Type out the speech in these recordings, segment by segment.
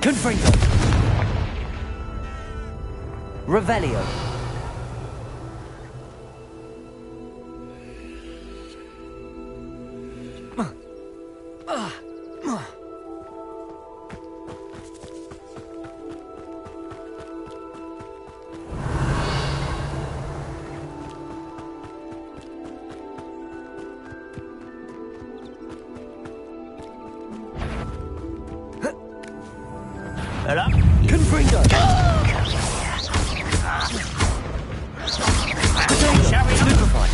Confringo. Revelio. Hello? Confringo. Stupefy.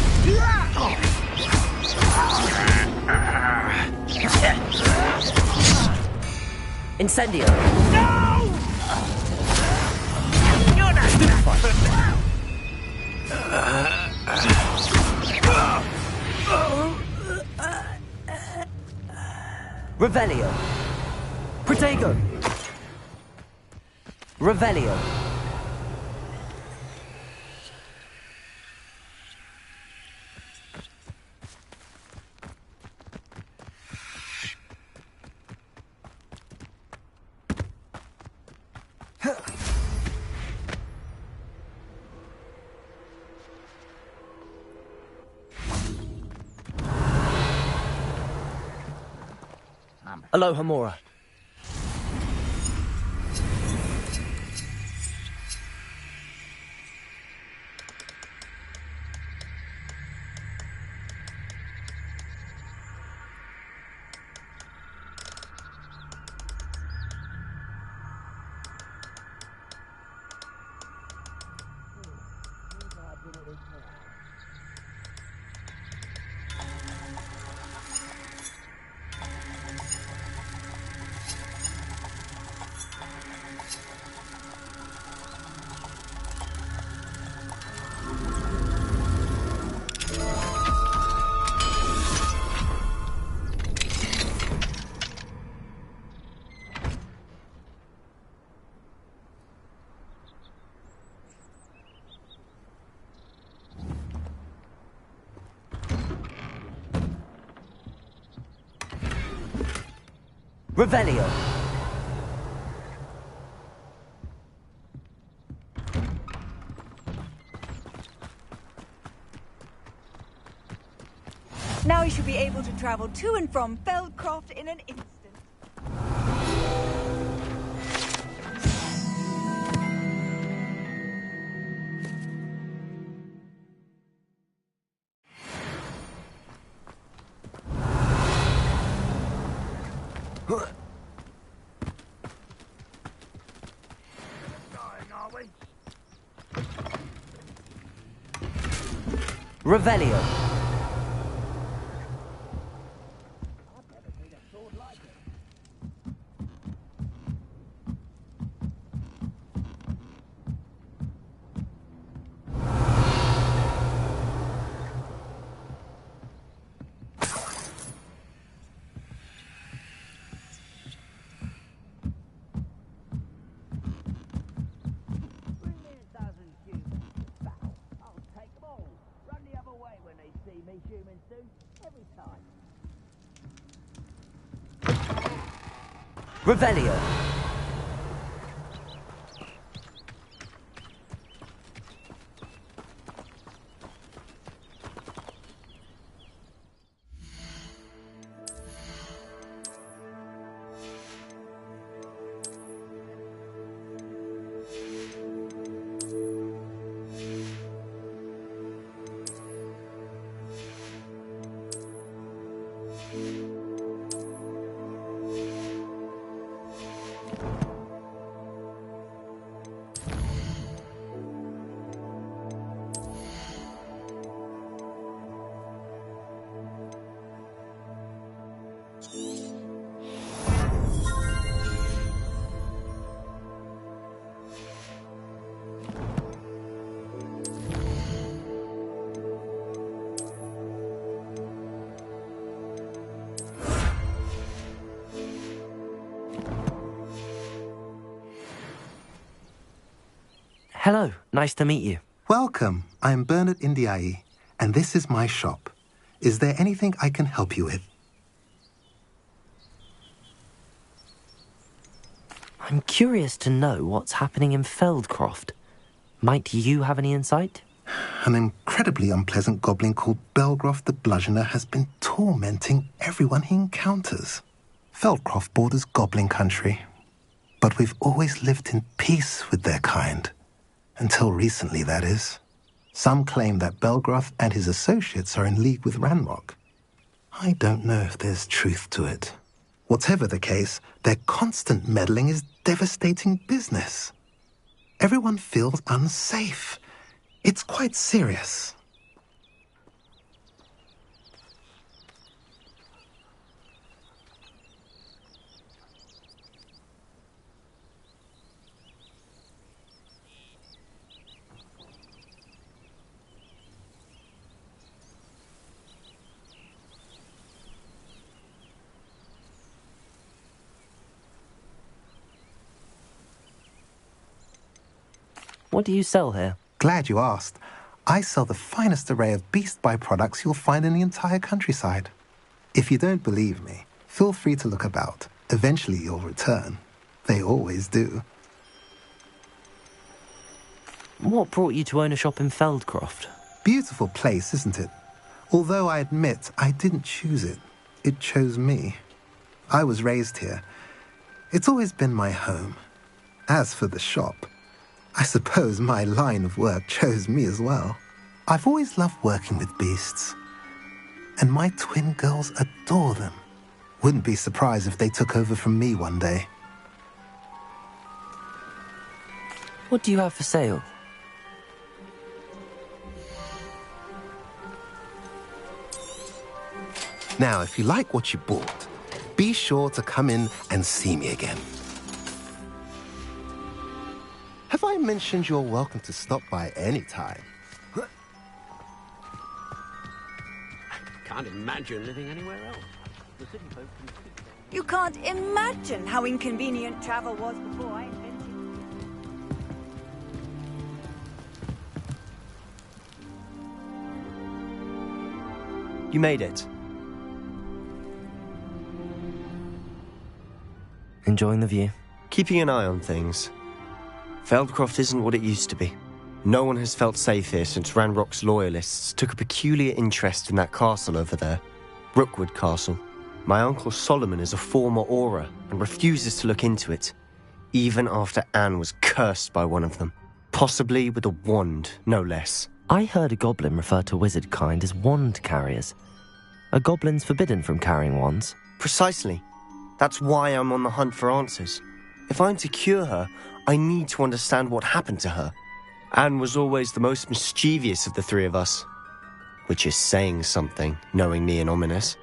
Incendio. No! Stupefy. Revelio. Protego. Revelio. Aloha Mora. Revelio. Now you should be able to travel to and from Feldcroft in an instant. Revelio. Revelio. Hello, nice to meet you. Welcome. I'm Bernard Indiai, and this is my shop. Is there anything I can help you with? I'm curious to know what's happening in Feldcroft. Might you have any insight? An incredibly unpleasant goblin called Belgroth the Bludgeoner has been tormenting everyone he encounters. Feldcroft borders goblin country, but we've always lived in peace with their kind. Until recently, that is. Some claim that Belgroth and his associates are in league with Ranrock. I don't know if there's truth to it. Whatever the case, their constant meddling is devastating business. Everyone feels unsafe. It's quite serious. What do you sell here? Glad you asked. I sell the finest array of beast byproducts you'll find in the entire countryside. If you don't believe me, feel free to look about. Eventually you'll return. They always do. What brought you to own a shop in Feldcroft? Beautiful place, isn't it? Although I admit I didn't choose it. It chose me. I was raised here. It's always been my home. As for the shop, I suppose my line of work chose me as well. I've always loved working with beasts. And my twin girls adore them. Wouldn't be surprised if they took over from me one day. What do you have for sale? Now, if you like what you bought, be sure to come in and see me again. Have I mentioned you're welcome to stop by any time? I can't imagine living anywhere else. The city folk can speak their... You can't imagine how inconvenient travel was before I invented it. You made it. Enjoying the view? Keeping an eye on things. Feldcroft isn't what it used to be. No one has felt safe here since Ranrock's loyalists took a peculiar interest in that castle over there. Rookwood Castle. My uncle Solomon is a former Auror and refuses to look into it, even after Anne was cursed by one of them. Possibly with a wand, no less. I heard a goblin refer to wizard kind as wand carriers. Are goblins forbidden from carrying wands? Precisely. That's why I'm on the hunt for answers. If I'm to cure her, I need to understand what happened to her. Anne was always the most mischievous of the three of us. Which is saying something, knowing me and ominous.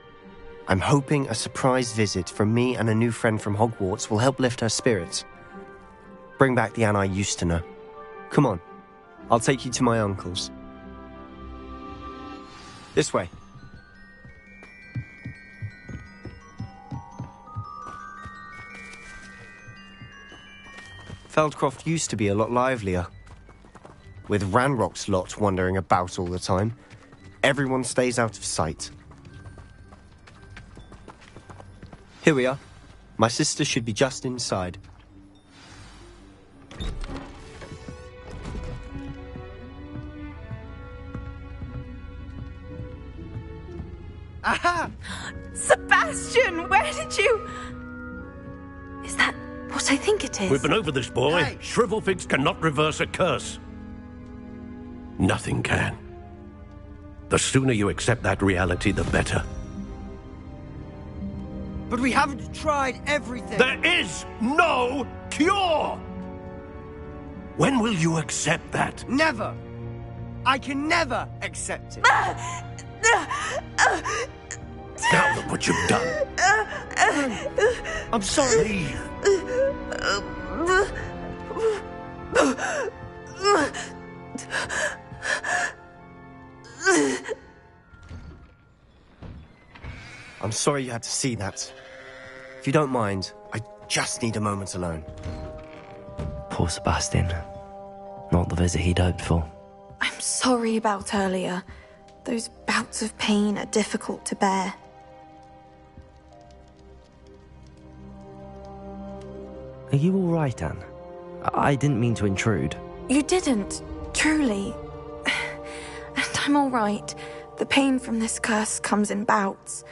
I'm hoping a surprise visit from me and a new friend from Hogwarts will help lift her spirits. Bring back the Anne I used to know. Come on, I'll take you to my uncle's. This way. Feldcroft used to be a lot livelier. With Ranrock's lot wandering about all the time, everyone stays out of sight. Here we are. My sister should be just inside. Aha! Sebastian, where did you... Is that what I think it is? We've been over this, boy. Hey. Shrivelfigs cannot reverse a curse. Nothing can. The sooner you accept that reality, the better. But we haven't tried everything. There is no cure! When will you accept that? Never. I can never accept it. Now look what you've done. I'm sorry. Leave. I'm sorry you had to see that. If you don't mind, I just need a moment alone. Poor Sebastian. Not the visit he'd hoped for. I'm sorry about earlier. Those bouts of pain are difficult to bear. Are you all right, Anne? I didn't mean to intrude. You didn't, truly. And I'm all right. The pain from this curse comes in bouts,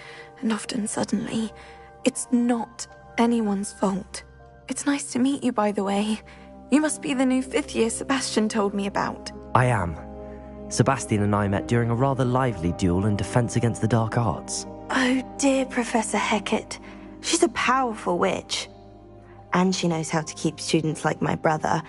and often suddenly. It's not anyone's fault. It's nice to meet you, by the way. You must be the new 5th year Sebastian told me about. I am. Sebastian and I met during a rather lively duel in defense against the dark arts. Oh dear, Professor Hecat. She's a powerful witch. And she knows how to keep students like my brother,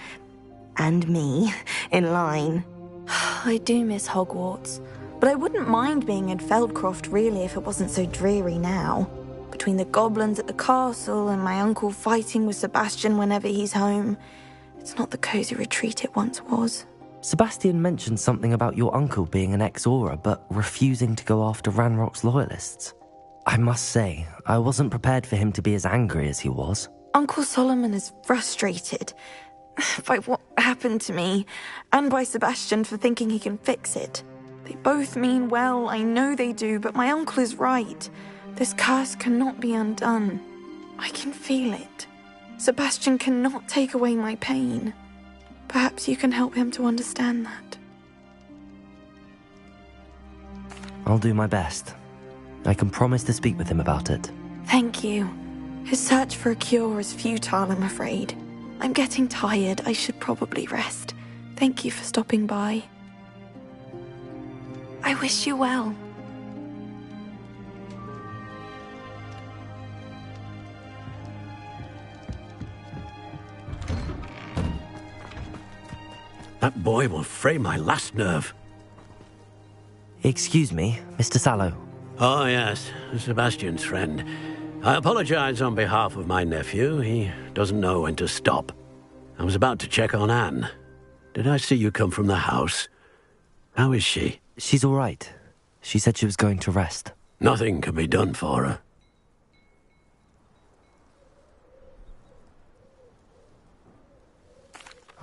and me, in line. I do miss Hogwarts, but I wouldn't mind being in Feldcroft really if it wasn't so dreary now. Between the goblins at the castle and my uncle fighting with Sebastian whenever he's home, it's not the cosy retreat it once was. Sebastian mentioned something about your uncle being an ex-Auror, but refusing to go after Ranrock's loyalists. I must say, I wasn't prepared for him to be as angry as he was. Uncle Solomon is frustrated by what happened to me, and by Sebastian for thinking he can fix it. They both mean well, I know they do, but my uncle is right. This curse cannot be undone. I can feel it. Sebastian cannot take away my pain. Perhaps you can help him to understand that. I'll do my best. I can promise to speak with him about it. Thank you. His search for a cure is futile, I'm afraid. I'm getting tired. I should probably rest. Thank you for stopping by. I wish you well. That boy will fray my last nerve. Excuse me, Mr. Sallow. Oh, yes, Sebastian's friend. I apologize on behalf of my nephew. He doesn't know when to stop. I was about to check on Anne. Did I see you come from the house? How is she? She's all right. She said she was going to rest. Nothing can be done for her.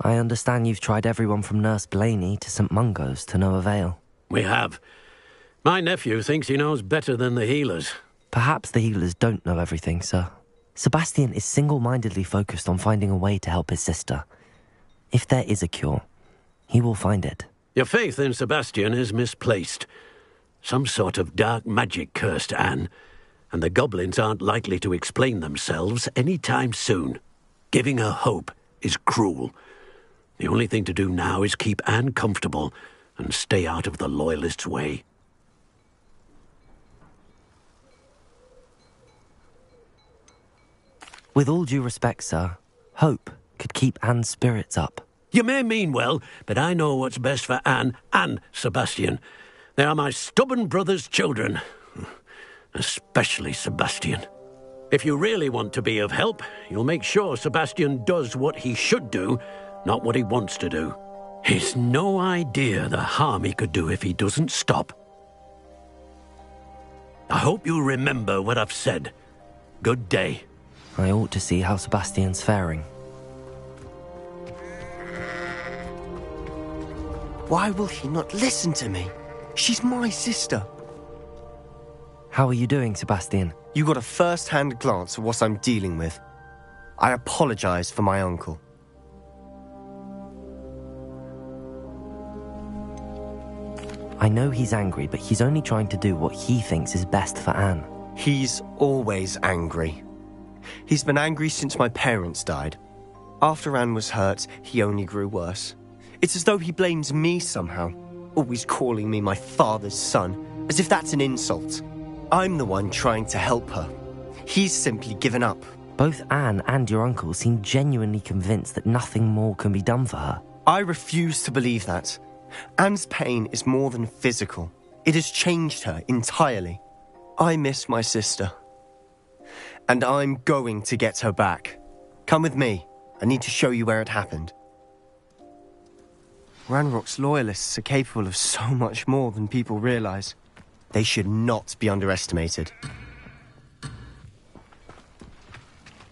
I understand you've tried everyone from Nurse Blaney to St. Mungo's to no avail. We have. My nephew thinks he knows better than the healers. Perhaps the healers don't know everything, sir. Sebastian is single-mindedly focused on finding a way to help his sister. If there is a cure, he will find it. Your faith in Sebastian is misplaced. Some sort of dark magic cursed Anne, and the goblins aren't likely to explain themselves any time soon. Giving her hope is cruel. The only thing to do now is keep Anne comfortable and stay out of the Loyalists' way. With all due respect, sir, hope could keep Anne's spirits up. You may mean well, but I know what's best for Anne and Sebastian. They are my stubborn brother's children. Especially Sebastian. If you really want to be of help, you'll make sure Sebastian does what he should do, not what he wants to do. He's no idea the harm he could do if he doesn't stop. I hope you remember what I've said. Good day. I ought to see how Sebastian's faring. Why will he not listen to me? She's my sister. How are you doing, Sebastian? You got a first-hand glance at what I'm dealing with. I apologize for my uncle. I know he's angry, but he's only trying to do what he thinks is best for Anne. He's always angry. He's been angry since my parents died. After Anne was hurt, he only grew worse. It's as though he blames me somehow, always calling me my father's son, as if that's an insult. I'm the one trying to help her. He's simply given up. Both Anne and your uncle seem genuinely convinced that nothing more can be done for her. I refuse to believe that. Anne's pain is more than physical. It has changed her entirely. I miss my sister. And I'm going to get her back. Come with me. I need to show you where it happened. Ranrock's loyalists are capable of so much more than people realize. They should not be underestimated.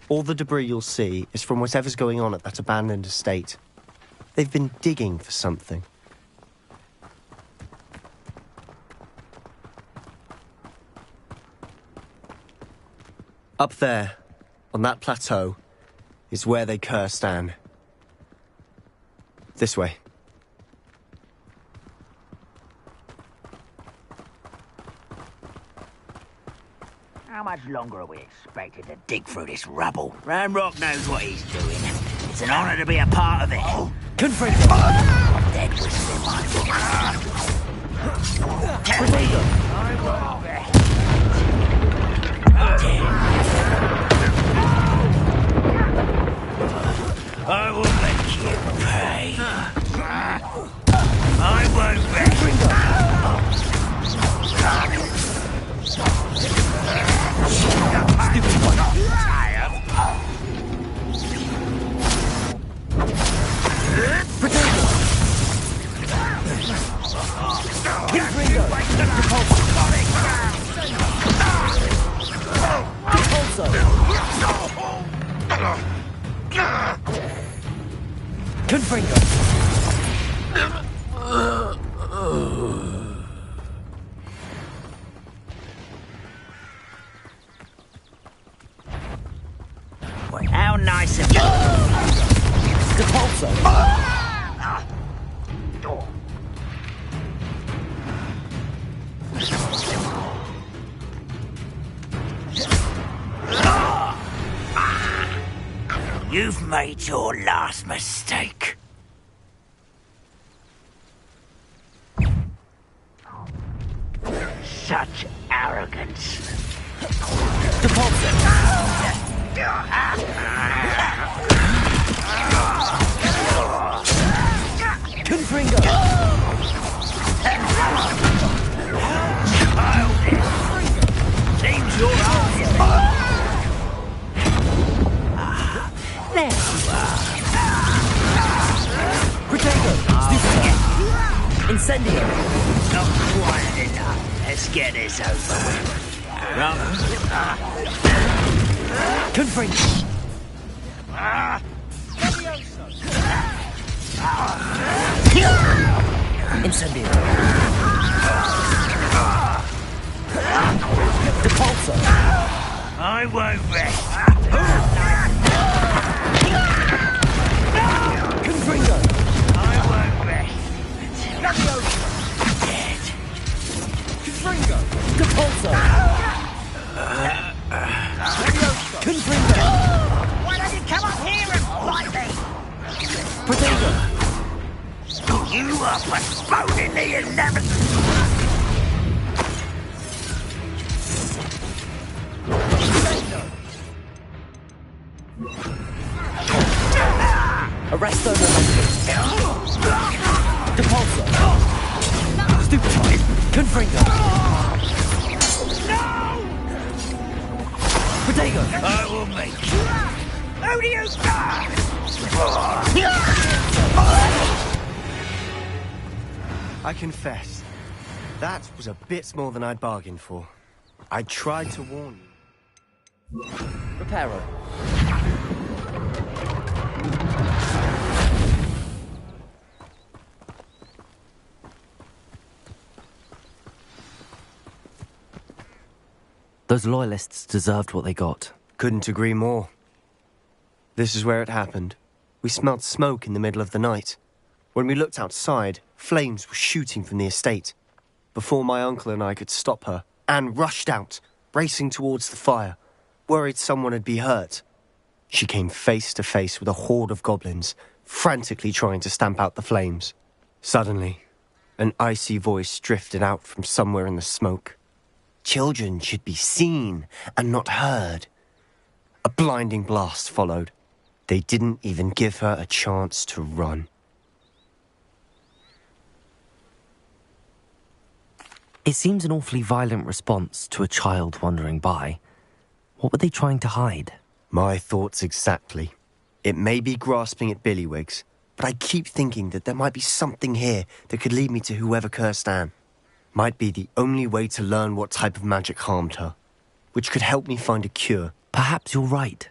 All the debris you'll see is from whatever's going on at that abandoned estate. They've been digging for something. Up there, on that plateau, is where they cursed Anne. This way. How much longer are we expected to dig through this rubble? Ranrock knows what he's doing. It's an honor to be a part of it. Confront Dead whistle in my book. I will make you pay. I won't Stupid one. Confringo. Wait, how nice of you. Depulso. You've made your last mistake. Such arrogance. Confringo. Seems you're on it. There you are. Protego. Incendio. Not quite enough. Let's get this over with. Confringo. Incendio. Depulso. I won't rest. Confringo. I won't rest until dead. Confringo. Depulso. Confringo. Why don't you come up here and fight me? Protego. You are postponing the inevitable. Arresto Depulso. Stupefy. Confringo. Protego. I will make you. Who do you got? I confess, that was a bit more than I'd bargained for. I tried to warn you. Reparo. Those loyalists deserved what they got. Couldn't agree more. This is where it happened. We smelled smoke in the middle of the night. When we looked outside, flames were shooting from the estate. Before my uncle and I could stop her, Anne rushed out, racing towards the fire, worried someone had been hurt. She came face to face with a horde of goblins, frantically trying to stamp out the flames. Suddenly, an icy voice drifted out from somewhere in the smoke. Children should be seen and not heard. A blinding blast followed. They didn't even give her a chance to run. It seems an awfully violent response to a child wandering by. What were they trying to hide? My thoughts exactly. It may be grasping at Billywigs, but I keep thinking that there might be something here that could lead me to whoever cursed Anne. Might be the only way to learn what type of magic harmed her, which could help me find a cure. Perhaps you're right.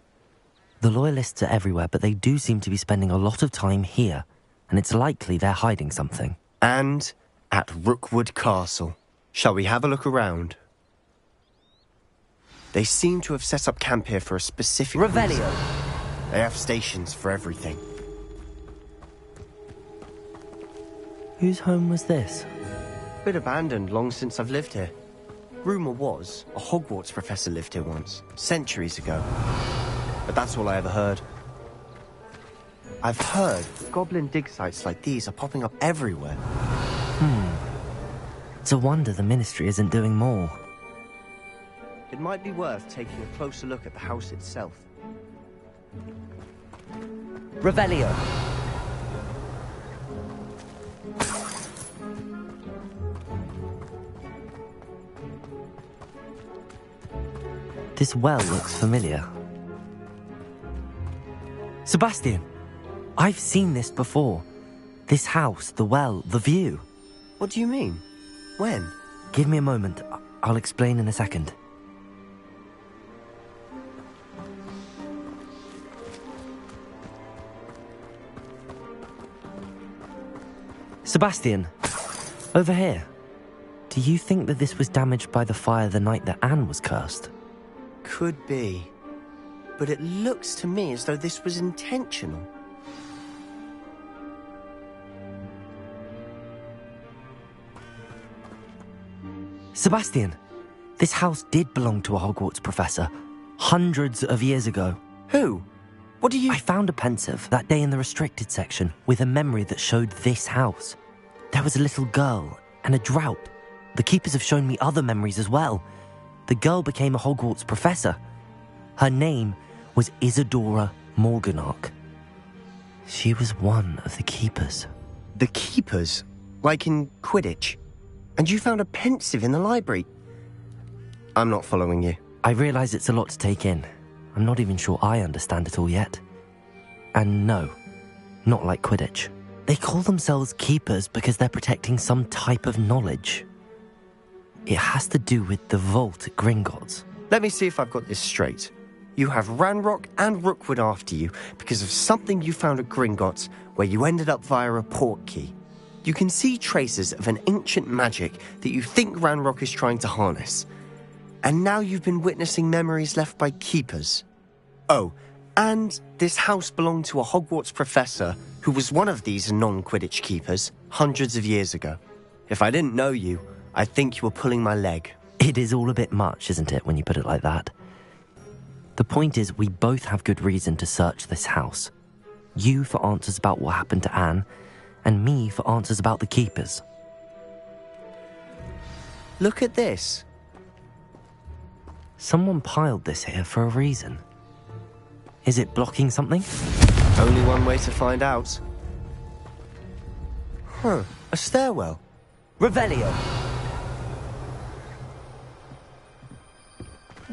The Loyalists are everywhere, but they do seem to be spending a lot of time here, and it's likely they're hiding something. And at Rookwood Castle. Shall we have a look around? They seem to have set up camp here for a specific Revelio. reason. They have stations for everything. Whose home was this? Been abandoned long since I've lived here. Rumour was, a Hogwarts professor lived here once, centuries ago. But that's all I ever heard. I've heard goblin dig sites like these are popping up everywhere. It's a wonder the Ministry isn't doing more. It might be worth taking a closer look at the house itself. Revelio. This well looks familiar. Sebastian! I've seen this before. This house, the well, the view. What do you mean? When? Give me a moment. I'll explain in a second. Sebastian, over here. Do you think that this was damaged by the fire the night that Anne was cursed? Could be. But it looks to me as though this was intentional. Sebastian, this house did belong to a Hogwarts professor, hundreds of years ago. Who? What do you... I found a pensive that day in the restricted section with a memory that showed this house. There was a little girl and a drought. The keepers have shown me other memories as well. The girl became a Hogwarts professor. Her name was Isadora Morganach. She was one of the keepers. The keepers? Like in Quidditch? And you found a pensive in the library? I'm not following you. I realise it's a lot to take in. I'm not even sure I understand it all yet. And no, not like Quidditch. They call themselves keepers because they're protecting some type of knowledge. It has to do with the vault at Gringotts. Let me see if I've got this straight. You have Ranrock and Rookwood after you because of something you found at Gringotts where you ended up via a port key. You can see traces of an ancient magic that you think Ranrock is trying to harness. And now you've been witnessing memories left by keepers. Oh, and this house belonged to a Hogwarts professor who was one of these non-Quidditch keepers hundreds of years ago. If I didn't know you, I'd think you were pulling my leg. It is all a bit much, isn't it, when you put it like that? The point is, we both have good reason to search this house. You for answers about what happened to Anne, and me for answers about the keepers. Look at this. Someone piled this here for a reason. Is it blocking something? Only one way to find out. Huh, a stairwell. Revelio.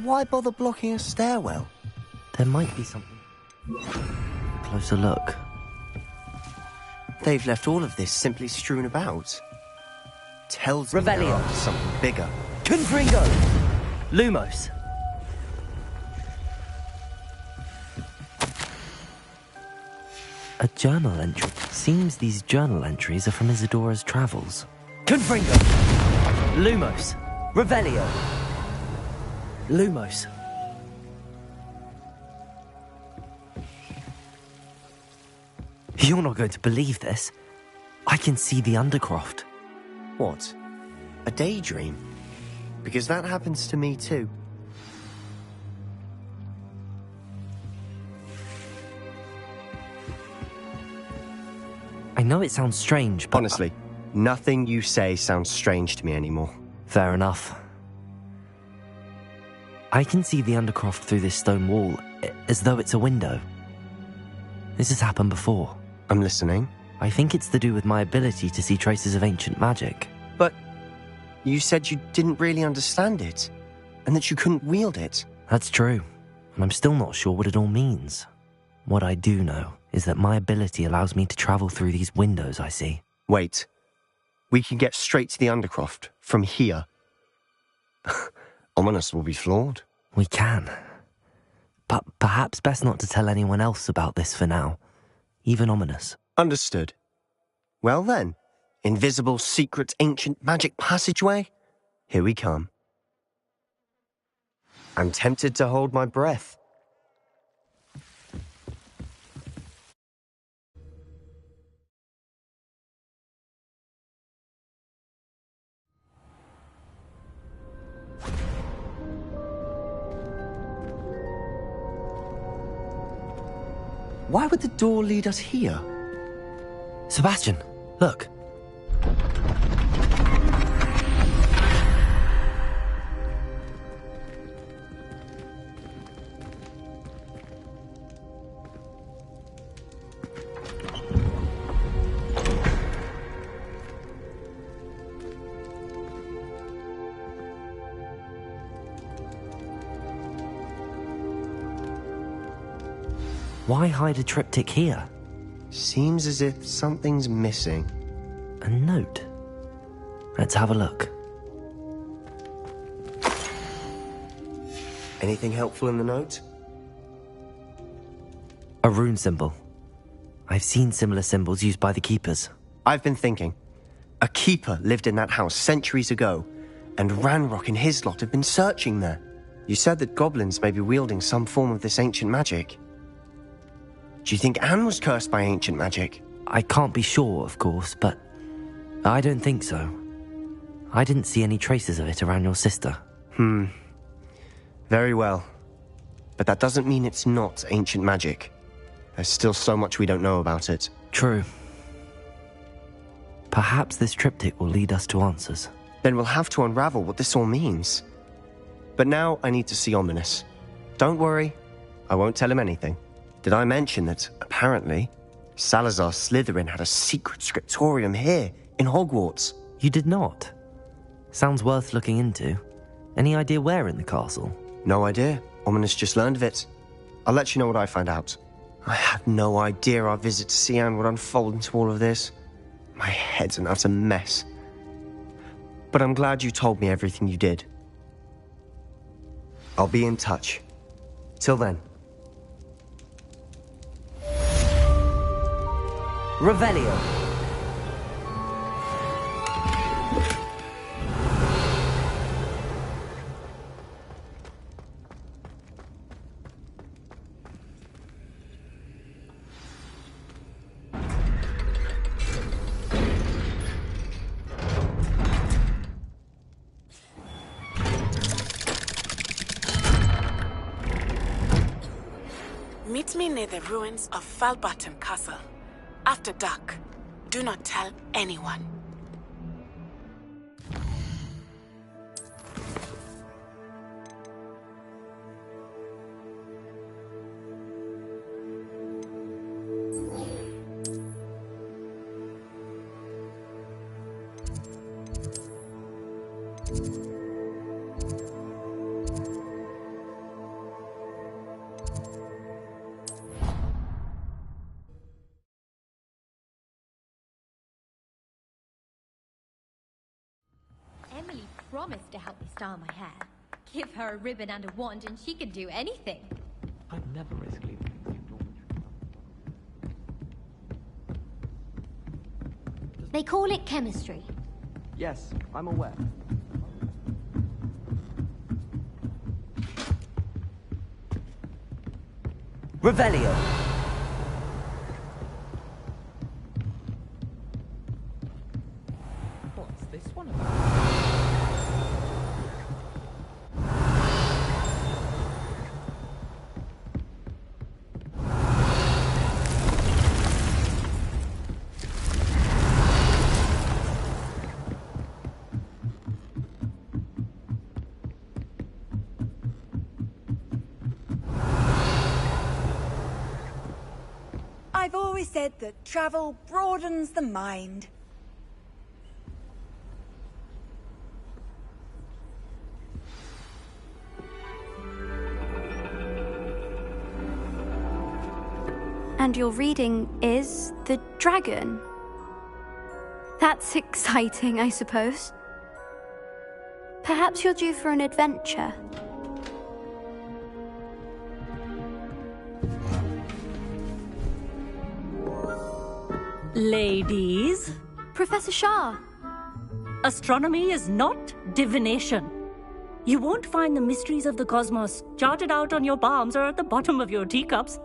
Why bother blocking a stairwell? There might be something. Closer look. They've left all of this simply strewn about. Tells me they're Revelio. after something bigger. Confringo. Lumos. A journal entry. Seems these journal entries are from Isadora's travels. Confringo. Lumos. Revelio. Lumos. You're not going to believe this. I can see the Undercroft. What? A daydream? Because that happens to me too. I know it sounds strange, but... Honestly, nothing you say sounds strange to me anymore. Fair enough. I can see the Undercroft through this stone wall, as though it's a window. This has happened before. I'm listening. I think it's to do with my ability to see traces of ancient magic. But you said you didn't really understand it, and that you couldn't wield it. That's true, and I'm still not sure what it all means. What I do know is that my ability allows me to travel through these windows I see. Wait. We can get straight to the Undercroft from here. Ominous will be flawed. We can. But perhaps best not to tell anyone else about this for now. Even Ominous. Understood. Well then, invisible, secret, ancient magic passageway? Here we come. I'm tempted to hold my breath. Why would the door lead us here? Sebastian, look. Why hide a triptych here? Seems as if something's missing. A note. Let's have a look. Anything helpful in the note? A rune symbol. I've seen similar symbols used by the keepers. I've been thinking. A keeper lived in that house centuries ago, and Ranrock and his lot have been searching there. You said that goblins may be wielding some form of this ancient magic. Do you think Anne was cursed by ancient magic? I can't be sure, of course, but I don't think so. I didn't see any traces of it around your sister. Very well. But that doesn't mean it's not ancient magic. There's still so much we don't know about it. True. Perhaps this triptych will lead us to answers. Then we'll have to unravel what this all means. But now I need to see Ominous. Don't worry, I won't tell him anything. Did I mention that, apparently, Salazar Slytherin had a secret scriptorium here, in Hogwarts? You did not? Sounds worth looking into. Any idea where in the castle? No idea. Ominous just learned of it. I'll let you know what I find out. I had no idea our visit to see Anne would unfold into all of this. My head's an utter mess. But I'm glad you told me everything you did. I'll be in touch. Till then. Revelio. Meet me near the ruins of Falbaton Castle. After dark. Do not tell anyone. Emily promised to help me style my hair. Give her a ribbon and a wand and she could do anything. I'd never risk leaving things you. They call it chemistry. Yes, I'm aware. Revelio. What's this one about? I've always said that travel broadens the mind. And your reading is the dragon. That's exciting, I suppose. Perhaps you're due for an adventure. Ladies, Professor Shah. astronomy is not divination. You won't find the mysteries of the cosmos charted out on your palms or at the bottom of your teacups.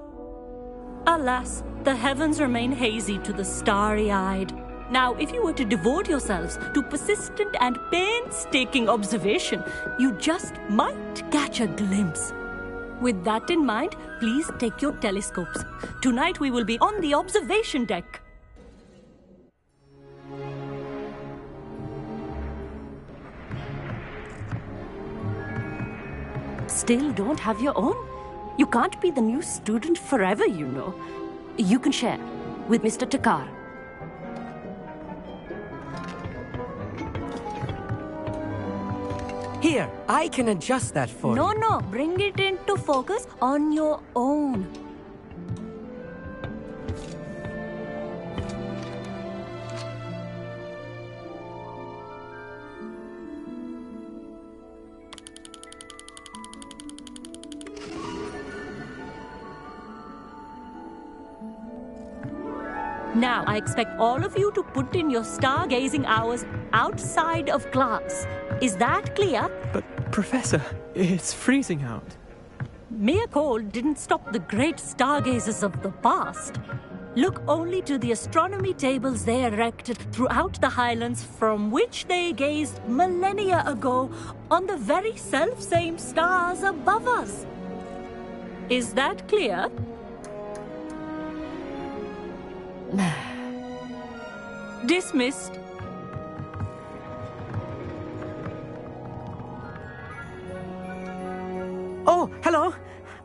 Alas, the heavens remain hazy to the starry-eyed. Now, if you were to devote yourselves to persistent and painstaking observation, you just might catch a glimpse. With that in mind, please take your telescopes. Tonight we will be on the observation deck. Still don't have your own? You can't be the new student forever, you know. You can share with Mr. Takar. Here, I can adjust that for you. No, bring it into focus on your own. Now, I expect all of you to put in your stargazing hours outside of class. Is that clear? But, Professor, it's freezing out. Mere cold didn't stop the great stargazers of the past. Look only to the astronomy tables they erected throughout the highlands from which they gazed millennia ago on the very self-same stars above us. Is that clear? Dismissed. Oh, hello.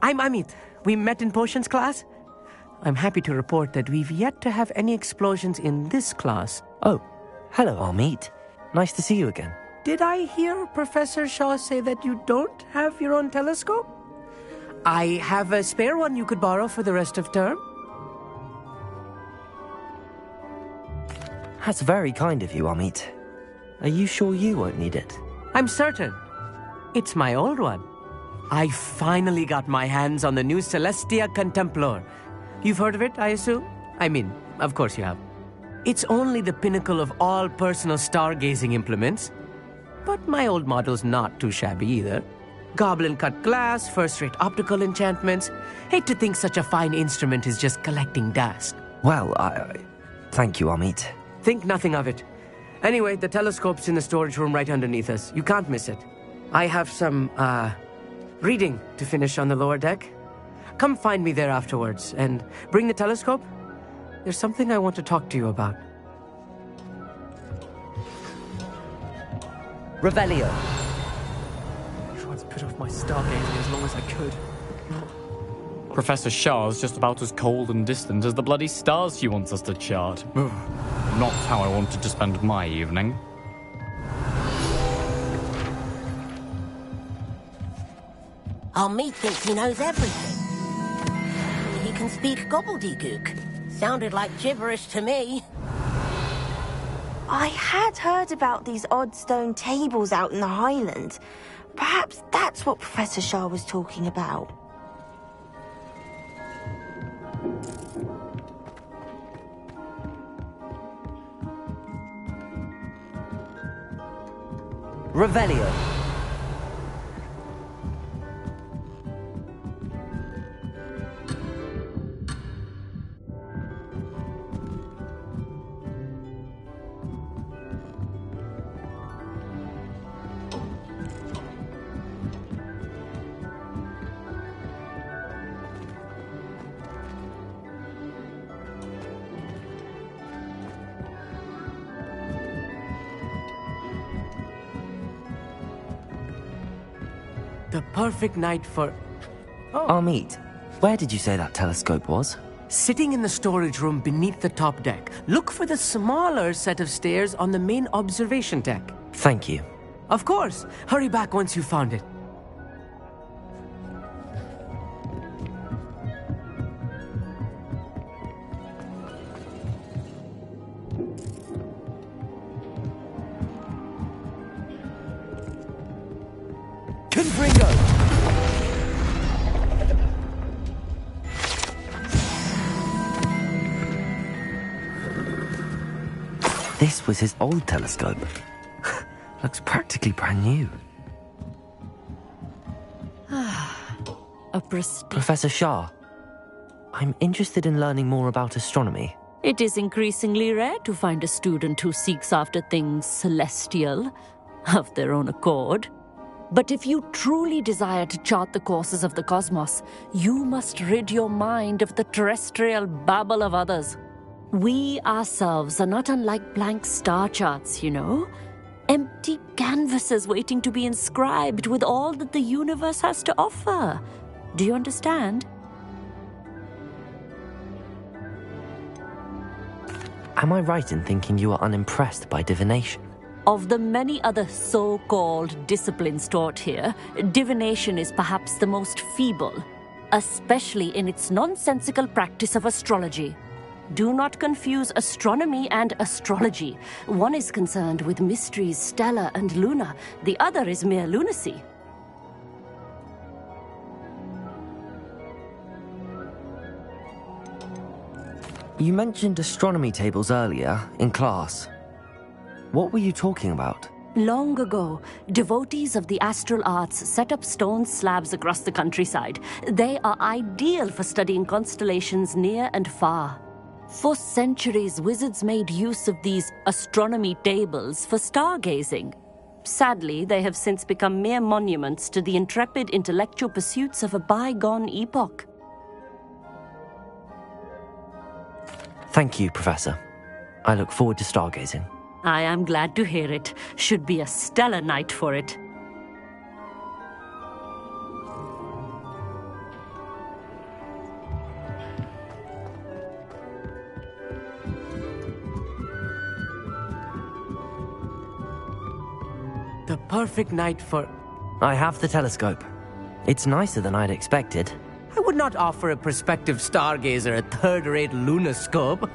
I'm Amit. We met in potions class. I'm happy to report that we've yet to have any explosions in this class. Oh, hello, Amit. Nice to see you again. Did I hear Professor Shaw say that you don't have your own telescope? I have a spare one you could borrow for the rest of term. That's very kind of you, Amit. Are you sure you won't need it? I'm certain. It's my old one. I finally got my hands on the new Celestia Contemplar. You've heard of it, I assume? I mean, of course you have. It's only the pinnacle of all personal stargazing implements. But my old model's not too shabby either. Goblin-cut glass, first-rate optical enchantments. Hate to think such a fine instrument is just collecting dust. Well, thank you, Amit. Think nothing of it. Anyway, the telescope's in the storage room right underneath us. You can't miss it. I have some, reading to finish on the lower deck. Come find me there afterwards, and bring the telescope. There's something I want to talk to you about. Revelio. I tried to put off my stargazing as long as I could. Professor Shah's just about as cold and distant as the bloody stars she wants us to chart. Not how I wanted to spend my evening. Amit thinks he knows everything. He can speak gobbledygook. Sounded like gibberish to me. I had heard about these odd stone tables out in the Highland. Perhaps that's what Professor Shah was talking about. Revelio. The perfect night for... Amit, where did you say that telescope was? Sitting in the storage room beneath the top deck. Look for the smaller set of stairs on the main observation deck. Thank you. Of course. Hurry back once you've found it. Confringo. This was his old telescope. Looks practically brand new. A prestige. Professor Shah, I'm interested in learning more about astronomy. It is increasingly rare to find a student who seeks after things celestial of their own accord. But if you truly desire to chart the courses of the cosmos, you must rid your mind of the terrestrial babble of others. We ourselves are not unlike blank star charts, you know. Empty canvases waiting to be inscribed with all that the universe has to offer. Do you understand? Am I right in thinking you are unimpressed by divination? Of the many other so-called disciplines taught here, divination is perhaps the most feeble, especially in its nonsensical practice of astrology. Do not confuse astronomy and astrology. One is concerned with mysteries stellar and lunar, the other is mere lunacy. You mentioned astronomy tables earlier, in class. What were you talking about? Long ago, devotees of the astral arts set up stone slabs across the countryside. They are ideal for studying constellations near and far. For centuries, wizards made use of these astronomy tables for stargazing. Sadly, they have since become mere monuments to the intrepid intellectual pursuits of a bygone epoch. Thank you, Professor. I look forward to stargazing. I am glad to hear it. Should be a stellar night for it. The perfect night for... I have the telescope. It's nicer than I'd expected. I would not offer a prospective stargazer a third-rate lunoscope.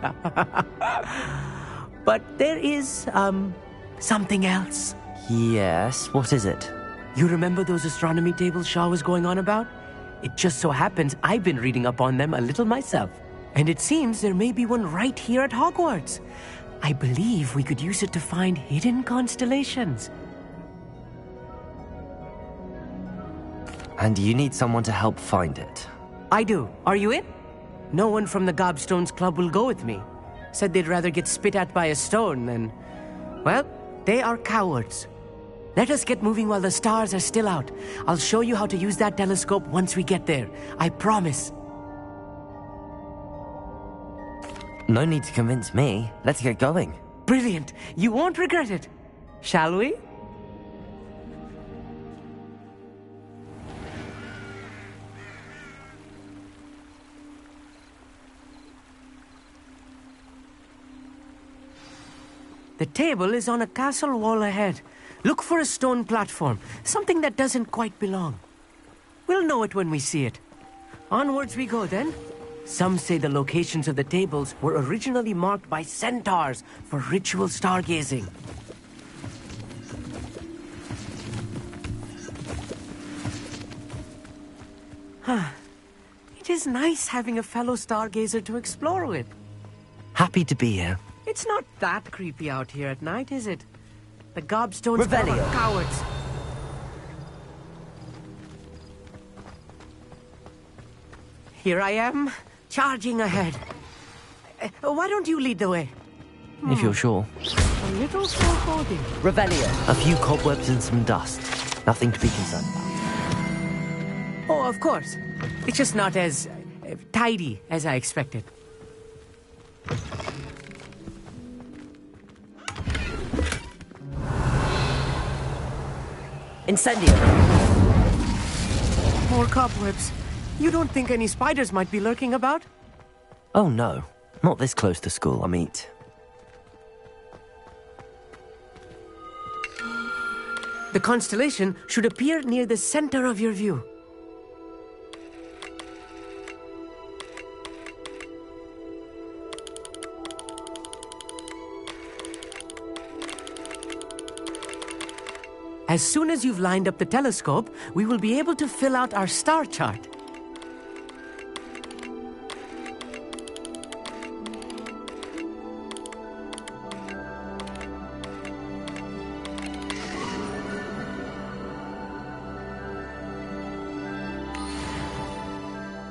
But there is, something else. Yes, what is it? You remember those astronomy tables Shaw was going on about? It just so happens I've been reading up on them a little myself. And it seems there may be one right here at Hogwarts. I believe we could use it to find hidden constellations. And you need someone to help find it. I do. Are you in? No one from the Gobstones Club will go with me. Said they'd rather get spit at by a stone than... Well, they are cowards. Let us get moving while the stars are still out. I'll show you how to use that telescope once we get there. I promise. No need to convince me. Let's get going. Brilliant. You won't regret it. Shall we? The table is on a castle wall ahead. Look for a stone platform, something that doesn't quite belong. We'll know it when we see it. Onwards we go then. Some say the locations of the tables were originally marked by centaurs for ritual stargazing. It is nice having a fellow stargazer to explore with. Happy to be here. It's not that creepy out here at night, is it? The Gobstones are cowards. Here I am, charging ahead. Why don't you lead the way? If you're sure. A little foreboding. Revelio. A few cobwebs and some dust. Nothing to be concerned about. Oh, of course. It's just not as tidy as I expected. Incendio. More cobwebs. You don't think any spiders might be lurking about? Oh no, not this close to school, I meet. The constellation should appear near the center of your view. As soon as you've lined up the telescope, we will be able to fill out our star chart.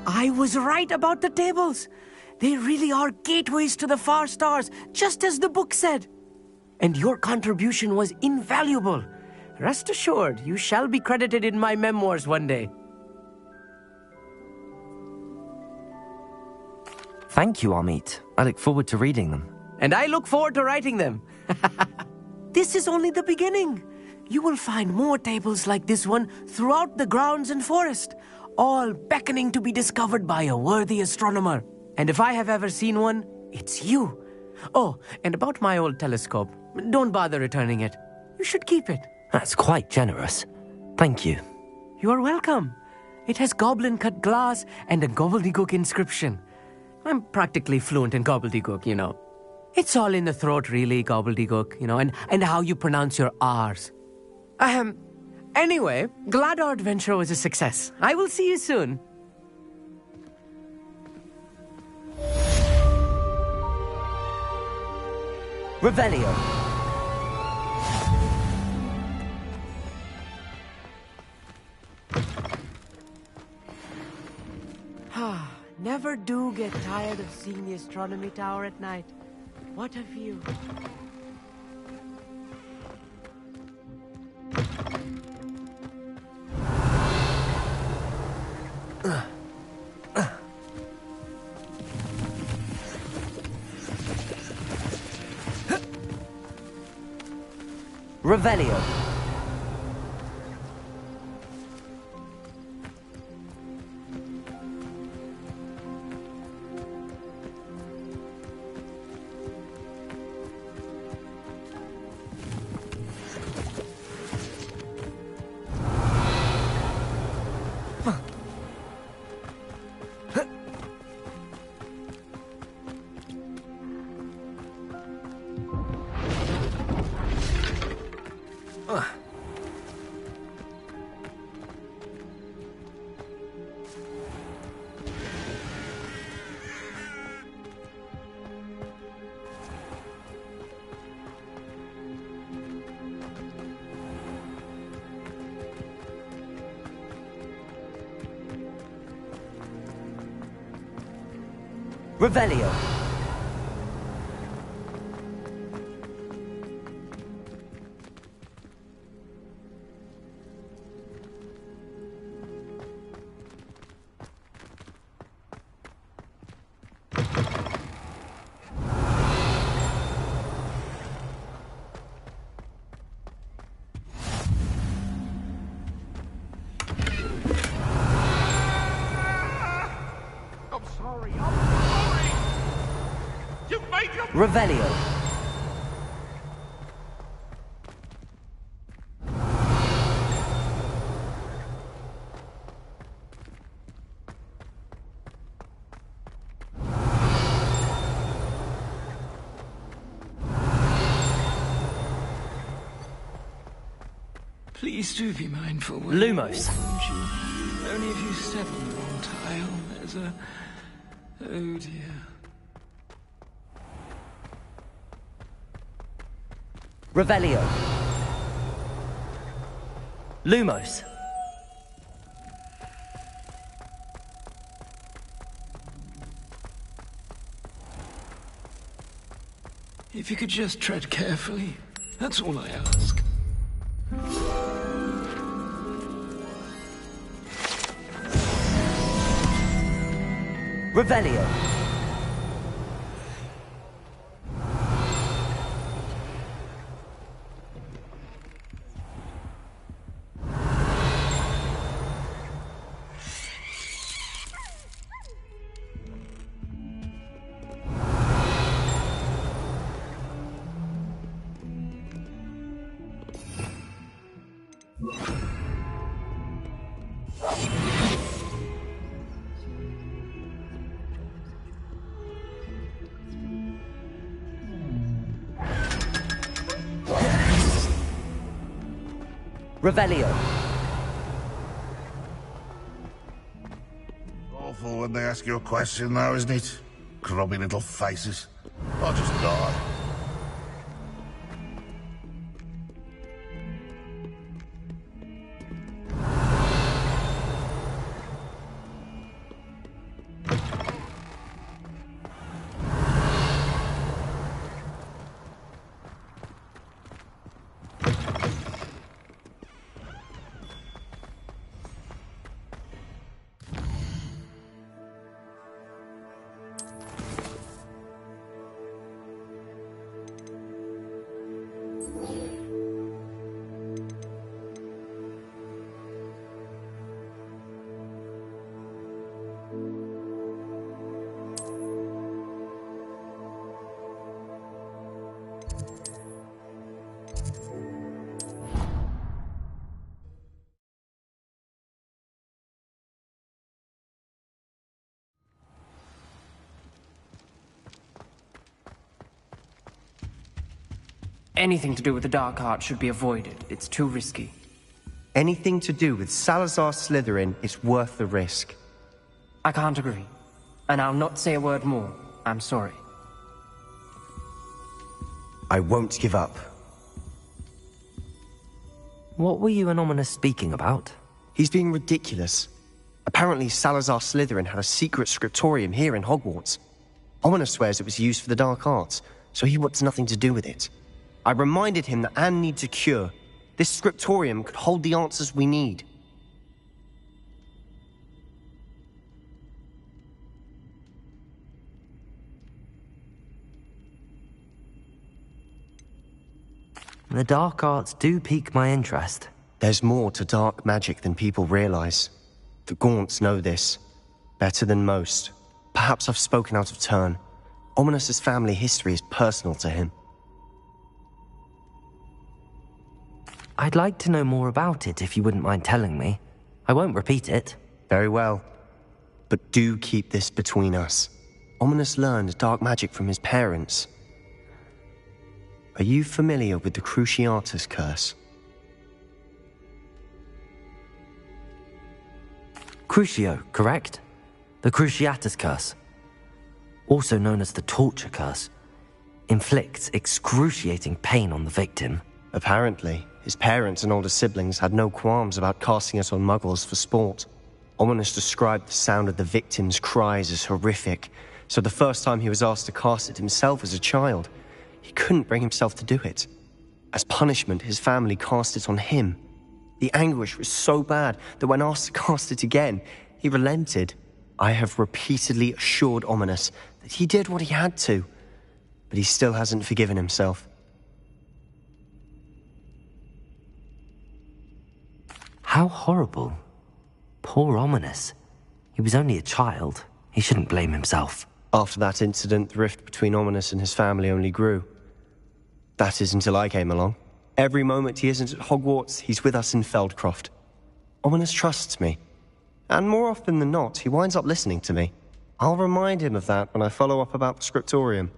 I was right about the tables. They really are gateways to the far stars, just as the book said. And your contribution was invaluable. Rest assured, you shall be credited in my memoirs one day. Thank you, Amit. I look forward to reading them. And I look forward to writing them. This is only the beginning. You will find more tables like this one throughout the grounds and forest, all beckoning to be discovered by a worthy astronomer. And if I have ever seen one, it's you. Oh, and about my old telescope, don't bother returning it. You should keep it. That's quite generous. Thank you. You are welcome. It has goblin-cut glass and a gobbledygook inscription. I'm practically fluent in gobbledygook, you know. It's all in the throat, really, gobbledygook, you know, and how you pronounce your R's. Anyway, glad our adventure was a success. I will see you soon. Revelio. Never do get tired of seeing the astronomy tower at night. What a view. Revelio. Revelio. Revelio. Please do be mindful. Lumos. Only if you step on the wrong tile, there's a... Oh dear. Revelio. Lumos. If you could just tread carefully, that's all I ask. Revelio. Revelio. Awful when they ask you a question, though, isn't it? Grubby little faces. I'll just die. Anything to do with the dark art should be avoided. It's too risky. Anything to do with Salazar Slytherin is worth the risk. I can't agree. And I'll not say a word more. I'm sorry. I won't give up. What were you and Ominous speaking about? He's being ridiculous. Apparently Salazar Slytherin had a secret scriptorium here in Hogwarts. Ominous swears it was used for the dark arts, so he wants nothing to do with it. I reminded him that Anne needs a cure. This scriptorium could hold the answers we need. The dark arts do pique my interest. There's more to dark magic than people realize. The Gaunts know this. Better than most. Perhaps I've spoken out of turn. Ominous's family history is personal to him. I'd like to know more about it if you wouldn't mind telling me. I won't repeat it. Very well. But do keep this between us. Ominous learned dark magic from his parents. Are you familiar with the Cruciatus curse? Crucio, correct? The Cruciatus curse. Also known as the torture curse. Inflicts excruciating pain on the victim. Apparently, his parents and older siblings had no qualms about casting it on muggles for sport. Ominous described the sound of the victim's cries as horrific, so the first time he was asked to cast it himself as a child, he couldn't bring himself to do it. As punishment, his family cast it on him. The anguish was so bad that when asked to cast it again, he relented. I have repeatedly assured Ominous that he did what he had to, but he still hasn't forgiven himself. How horrible. Poor Ominous. He was only a child. He shouldn't blame himself. After that incident, the rift between Ominous and his family only grew. That is until I came along. Every moment he isn't at Hogwarts, he's with us in Feldcroft. Ominous trusts me. And more often than not, he winds up listening to me. I'll remind him of that when I follow up about the scriptorium.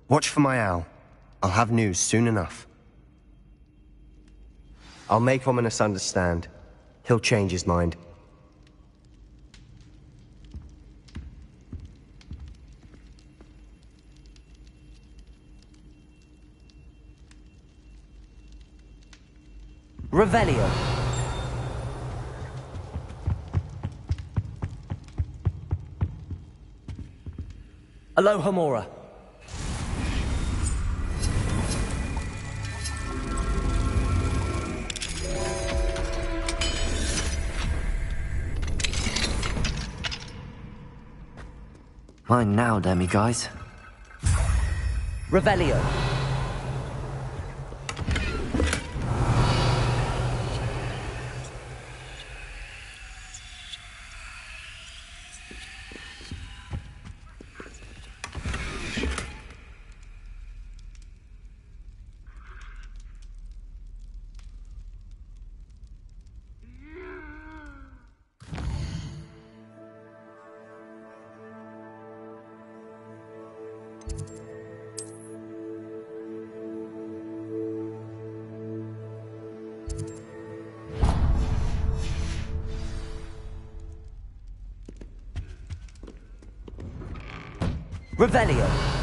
Watch for my owl. I'll have news soon enough. I'll make Ominous understand. He'll change his mind. Revelio. Alohomora. Mine now, demi-guys. Revelio. Revelio.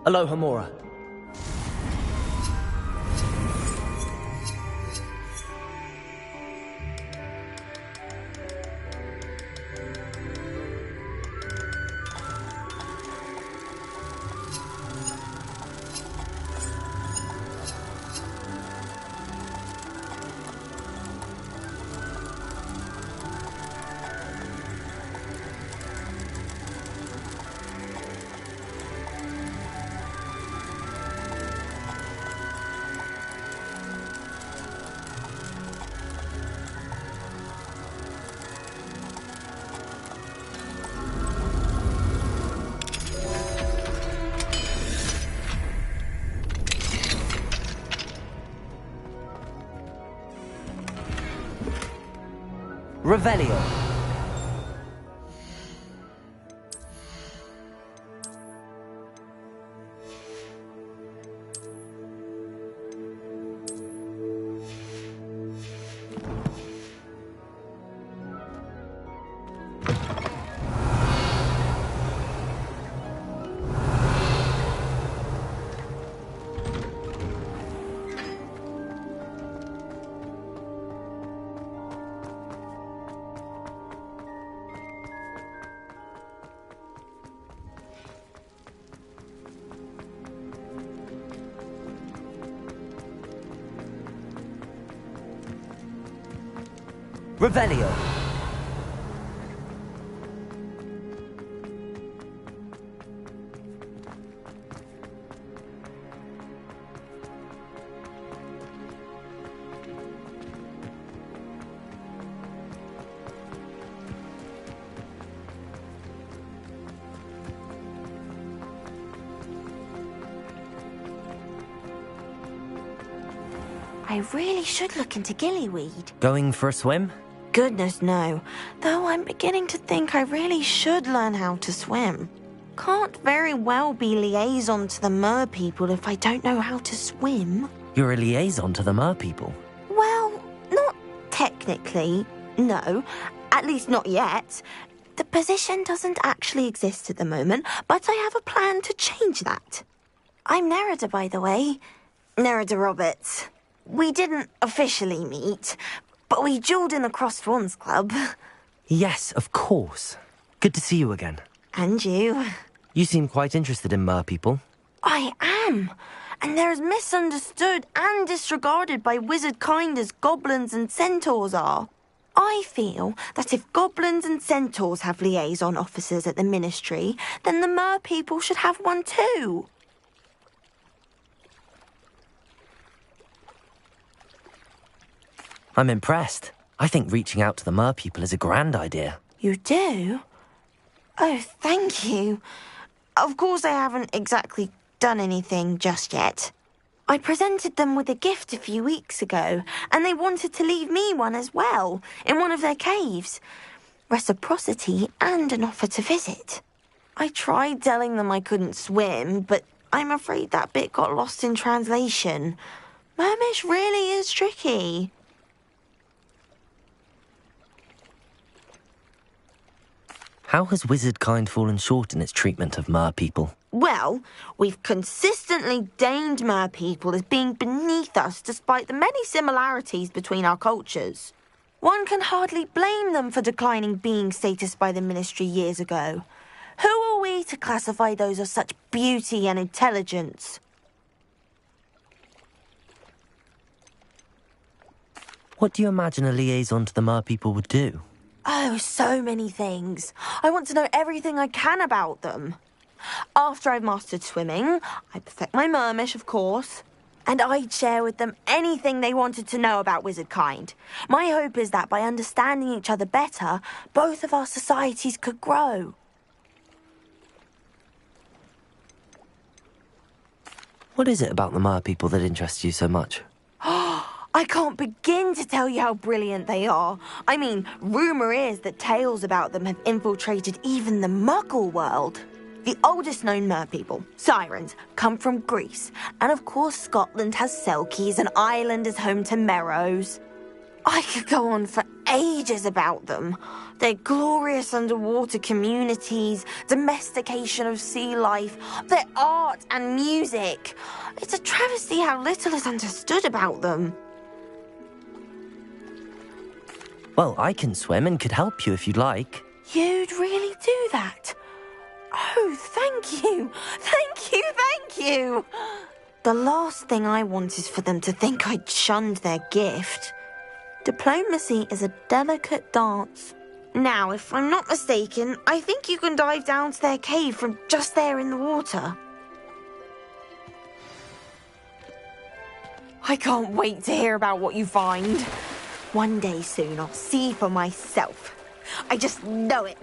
Aloha Mora. Revelio. Revelio. I really should look into gillyweed. Going for a swim? Goodness, no. Though I'm beginning to think I really should learn how to swim. Can't very well be liaison to the mer people if I don't know how to swim. You're a liaison to the mer people. Well, not technically, no. At least not yet. The position doesn't actually exist at the moment, but I have a plan to change that. I'm Nerida, by the way. Nerida Roberts. We didn't officially meet, but we duelled in the Crossed Swans Club. Yes, of course. Good to see you again. And you. You seem quite interested in mer people. I am. And they're as misunderstood and disregarded by wizard kind as goblins and centaurs are. I feel that if goblins and centaurs have liaison officers at the ministry, then the mer people should have one too. I'm impressed. I think reaching out to the mer people is a grand idea. You do? Oh, thank you. Of course I haven't exactly done anything just yet. I presented them with a gift a few weeks ago, and they wanted to leave me one as well, in one of their caves. Reciprocity and an offer to visit. I tried telling them I couldn't swim, but I'm afraid that bit got lost in translation. Mermish really is tricky. How has wizard kind fallen short in its treatment of mer people? Well, we've consistently deemed mer people as being beneath us despite the many similarities between our cultures. One can hardly blame them for declining being status by the ministry years ago. Who are we to classify those of such beauty and intelligence? What do you imagine a liaison to the mer people would do? Oh, so many things. I want to know everything I can about them. After I've mastered swimming, I perfect my mermish, of course, and I'd share with them anything they wanted to know about wizard kind. My hope is that by understanding each other better, both of our societies could grow. What is it about the mer people that interests you so much? I can't begin to tell you how brilliant they are. I mean, rumour is that tales about them have infiltrated even the Muggle world. The oldest known merpeople, sirens, come from Greece. And of course Scotland has Selkies and Ireland is home to Merrows. I could go on for ages about them. Their glorious underwater communities, domestication of sea life, their art and music. It's a travesty how little is understood about them. Well, I can swim and could help you if you'd like. You'd really do that? Oh, thank you. Thank you, thank you. The last thing I want is for them to think I'd shunned their gift. Diplomacy is a delicate dance. Now, if I'm not mistaken, I think you can dive down to their cave from just there in the water. I can't wait to hear about what you find. One day soon, I'll see for myself. I just know it.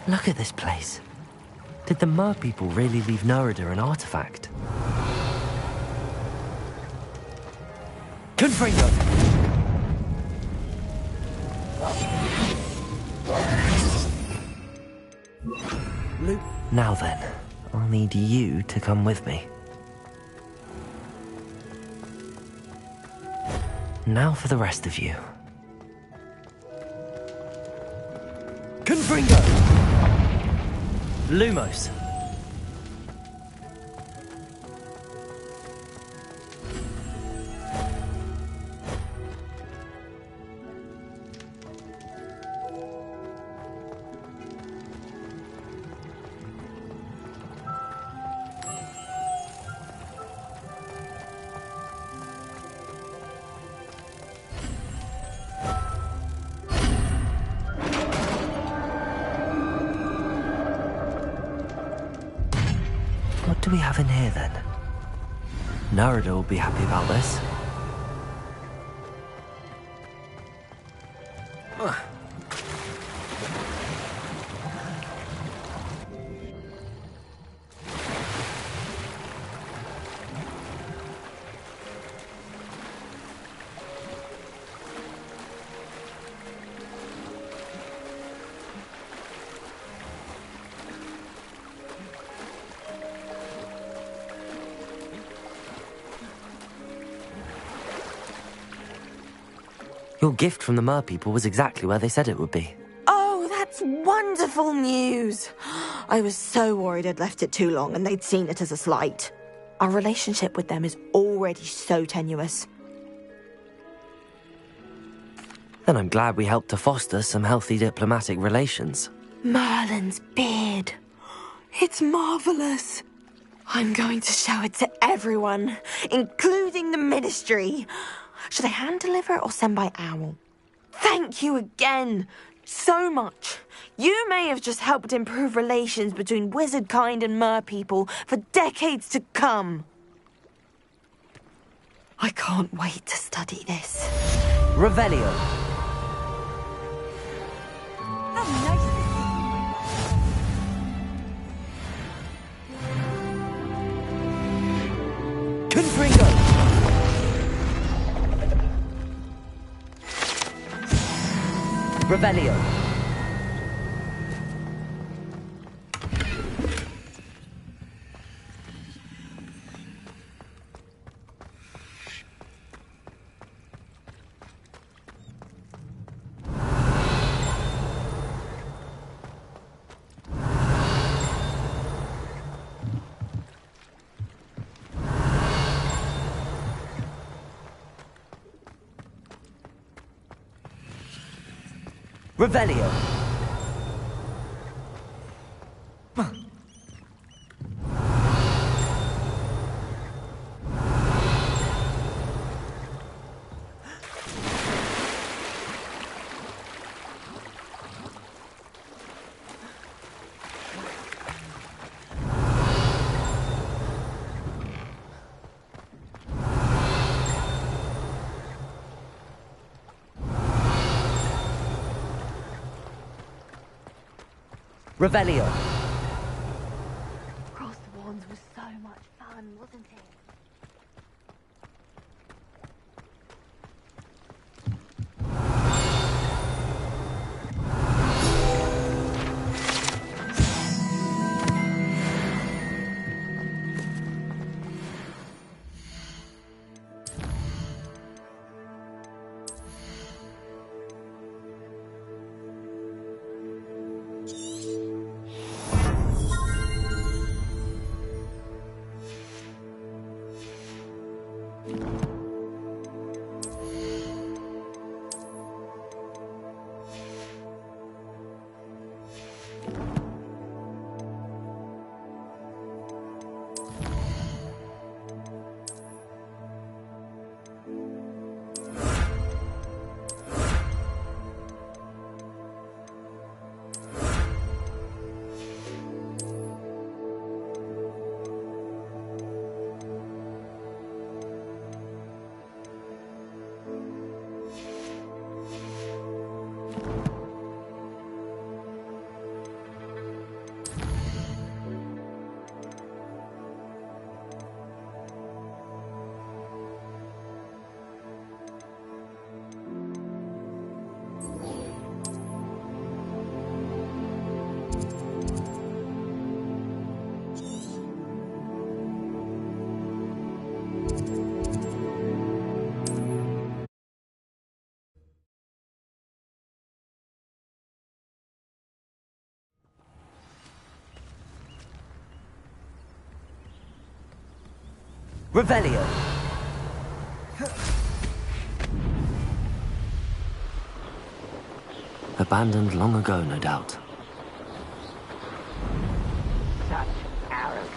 Look at this place. Did the Mer people really leave Nerida an artifact? Confringo! Now then, I'll need you to come with me. Now for the rest of you. Confringo! Lumos. What do we have in here, then? Nerida will be happy about this. Your gift from the Mer people was exactly where they said it would be. Oh, that's wonderful news. I was so worried I'd left it too long and they'd seen it as a slight. Our relationship with them is already so tenuous. Then I'm glad we helped to foster some healthy diplomatic relations. Merlin's beard. It's marvelous. I'm going to show it to everyone, including the Ministry. Should I hand deliver it or send by owl? Thank you again so much. You may have just helped improve relations between wizard kind and mer people for decades to come. I can't wait to study this. Revelio. Confringo. Revelio. Revelio. Revelio. Cross the Wands was so much fun, wasn't it? Revelio. Abandoned long ago, no doubt. Such arrogance.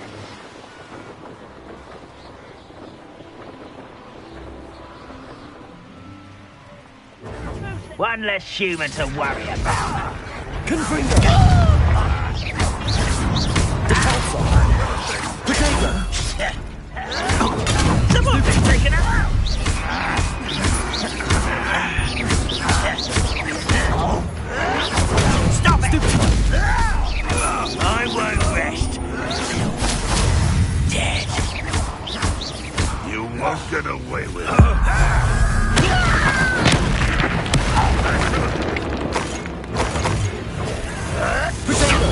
One less human to worry about. Confringo. Potato. Someone's been taking her out. Stop it! I won't rest. Dead. You won't get away with it. Potato.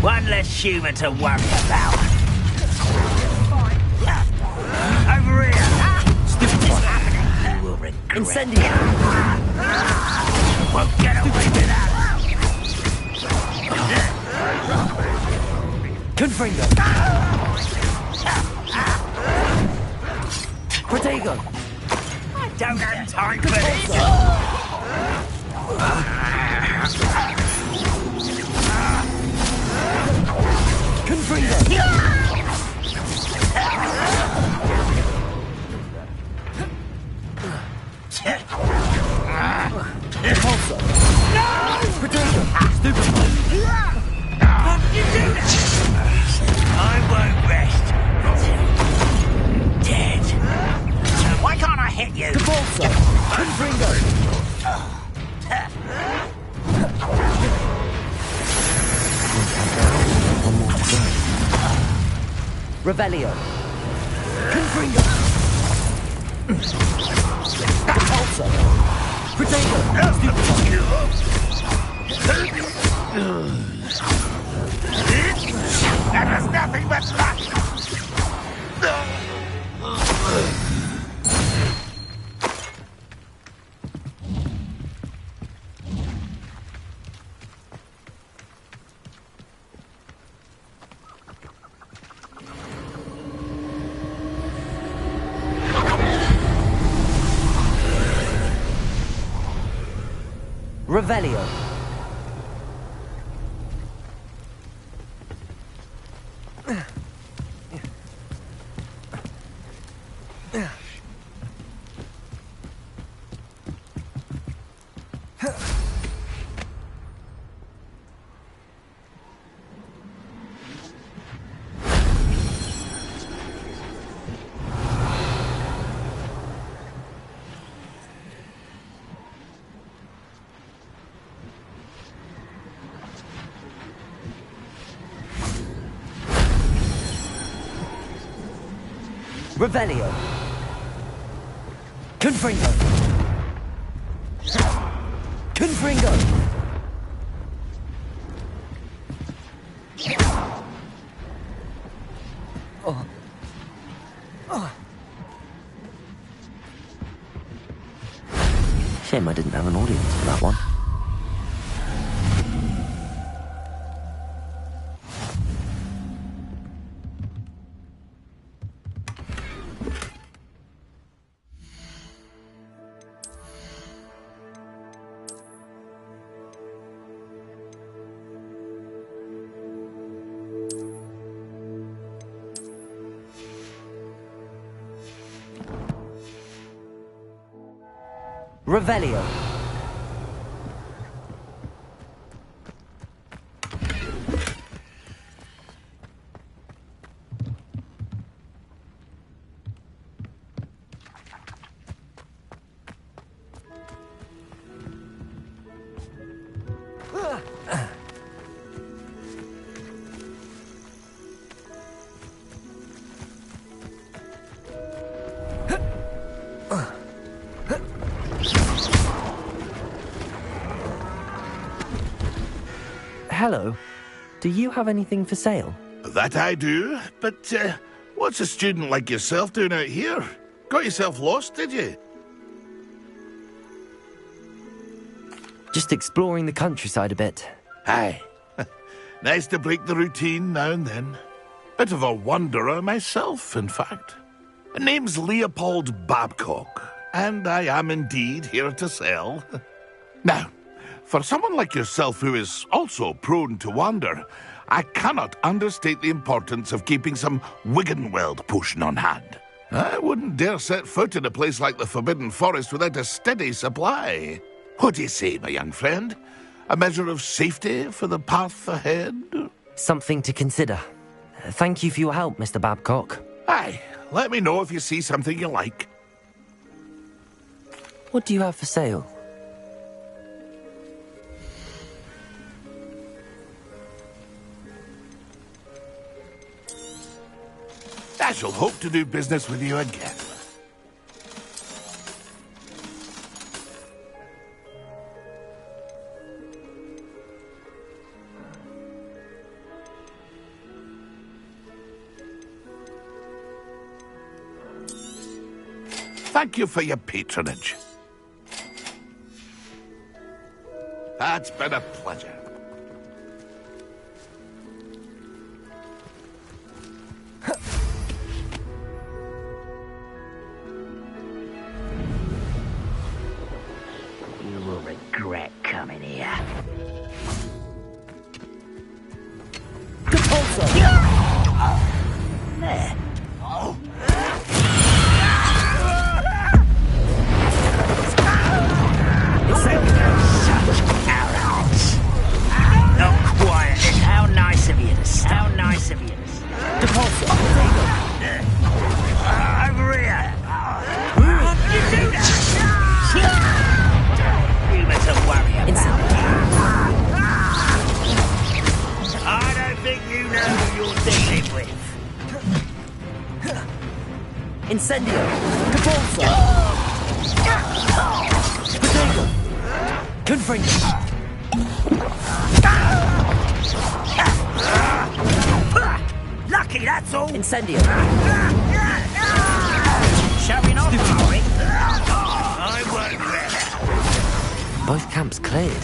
One less human to worry about. Over here. Stupid one. You will regret. Incendio. Won't get away with that. Confringo. Protego. I don't have time for this. Confringo. Repulsor. No! Protego. Stupid. How did you do that? I won't rest until dead. Why can't I hit you? Repulsor. Confringo. One more to go. Revelio. Confringo. Repulsor. Protego. That was nothing but luck! Revelio. Revelio. Confringo. Confringo. Shame I didn't have an audience for that one. Revelio. Hello. Do you have anything for sale? That I do, but what's a student like yourself doing out here? Got yourself lost, did you? Just exploring the countryside a bit. Aye. Nice to break the routine now and then. Bit of a wanderer myself, in fact. Name's Leopold Babcock, and I am indeed here to sell. Now, for someone like yourself who is also prone to wander, I cannot understate the importance of keeping some Wiggenweld potion on hand. I wouldn't dare set foot in a place like the Forbidden Forest without a steady supply. What do you say, my young friend? A measure of safety for the path ahead? Something to consider. Thank you for your help, Mr. Babcock. Aye, let me know if you see something you like. What do you have for sale? I shall hope to do business with you again. Thank you for your patronage. It's been a pleasure. You will regret coming here. There. How nice of you to stop. How nice of you to stop. Over here. You do that. You better worry about it. I don't think you know who you're dealing with. Incendio. Capulso. Confringo. Lucky, that's all. Incendio. Showing off, Rory. I won't let it. Both camps cleared.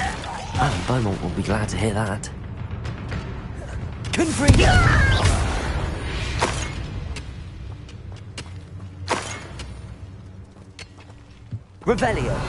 Alan Beaumont will be glad to hear that. Confringo. Revelio.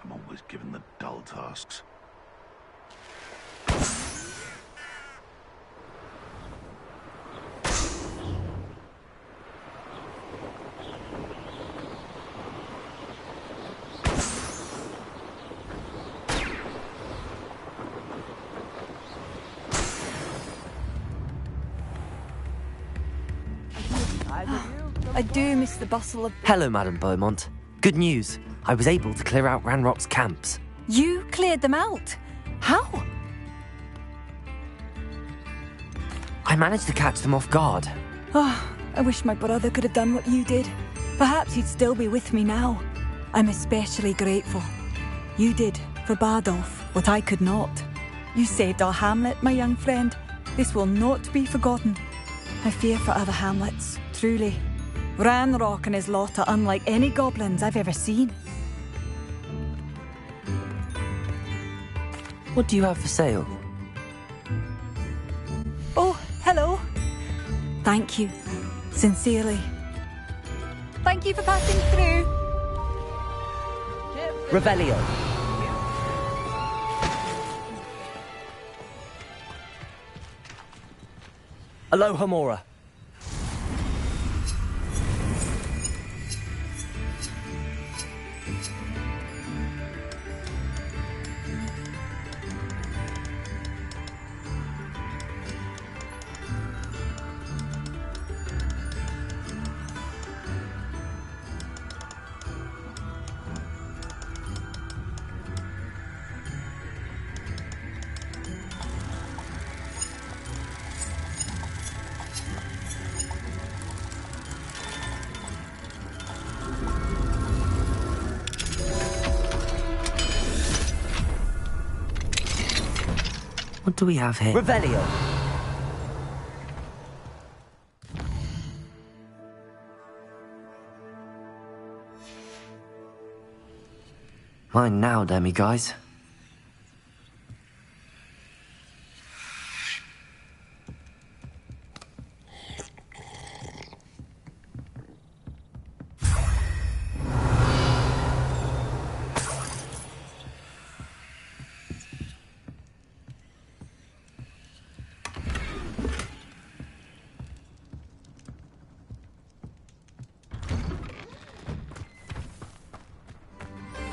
I'm always given the dull tasks. I do miss the bustle of... Hello, Madame Beaumont. Good news. I was able to clear out Ranrock's camps. You cleared them out? How? I managed to catch them off guard. Oh, I wish my brother could have done what you did. Perhaps he'd still be with me now. I'm especially grateful. You did, for Bardolph, what I could not. You saved our hamlet, my young friend. This will not be forgotten. I fear for other hamlets, truly. Ranrock and his lot are unlike any goblins I've ever seen. What do you have for sale? Oh, hello. Thank you. Sincerely. Thank you for passing through. Revelio. Aloha Mora. What do we have here? Revelio. Mine now, demiguise.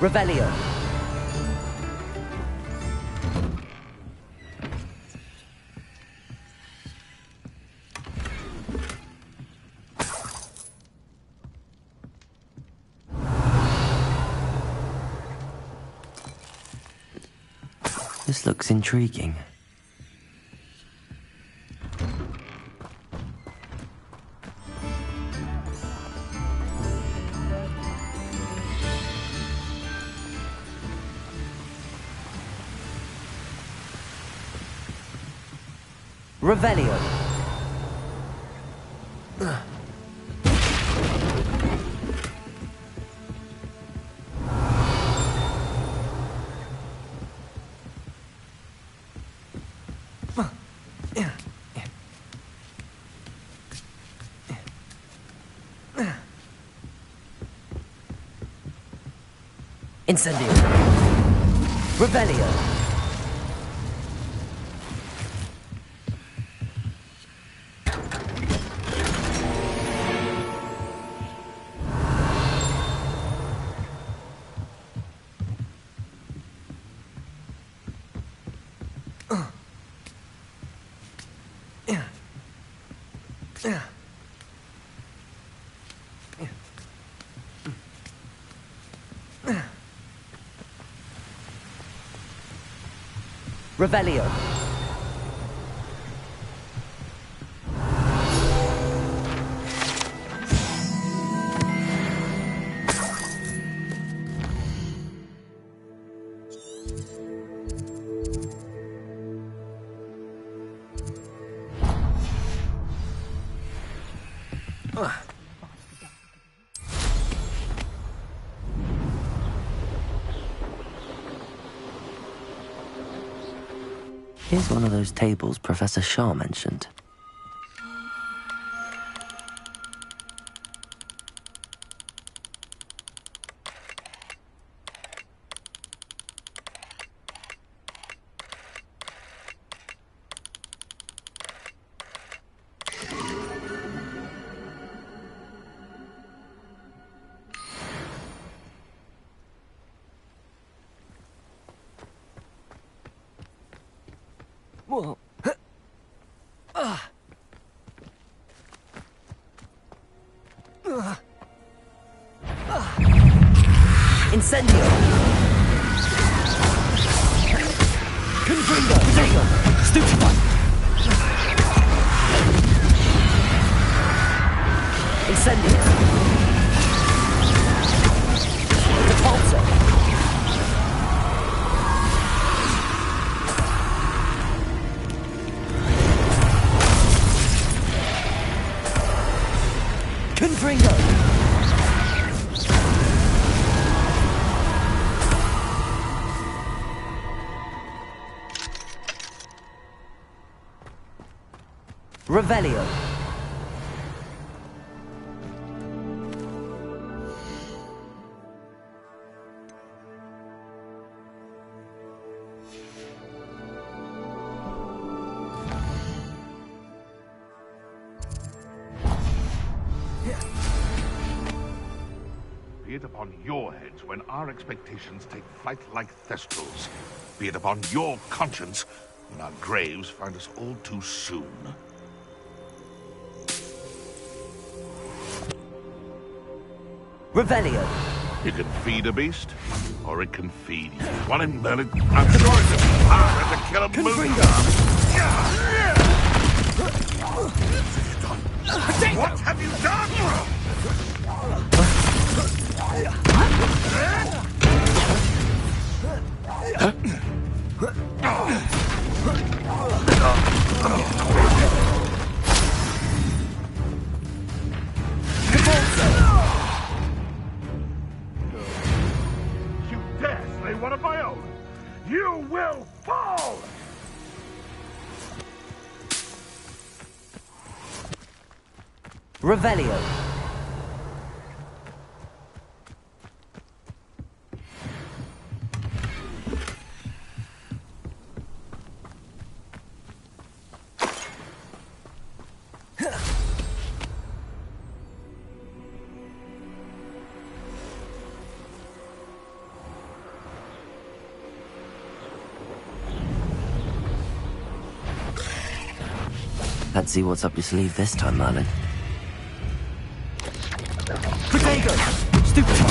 Revelio. This looks intriguing. Revelio. Incendio. Revelio. Revelio. Here's one of those tables Professor Shah mentioned. Whoa. Confringo! Potato! Stupefy! Incendio! Repulsor! Confringo! Revelio. Be it upon your heads when our expectations take flight like thestrals. Be it upon your conscience when our graves find us all too soon. Revelio. You can feed a beast, or it can feed you. One in Merlin, I'm sure it's as hard to kill a moon. What have you done? You dare slay one of my own? You will fall! Revelio. Let's see what's up your sleeve this time, Merlin. Potato! Stupefy!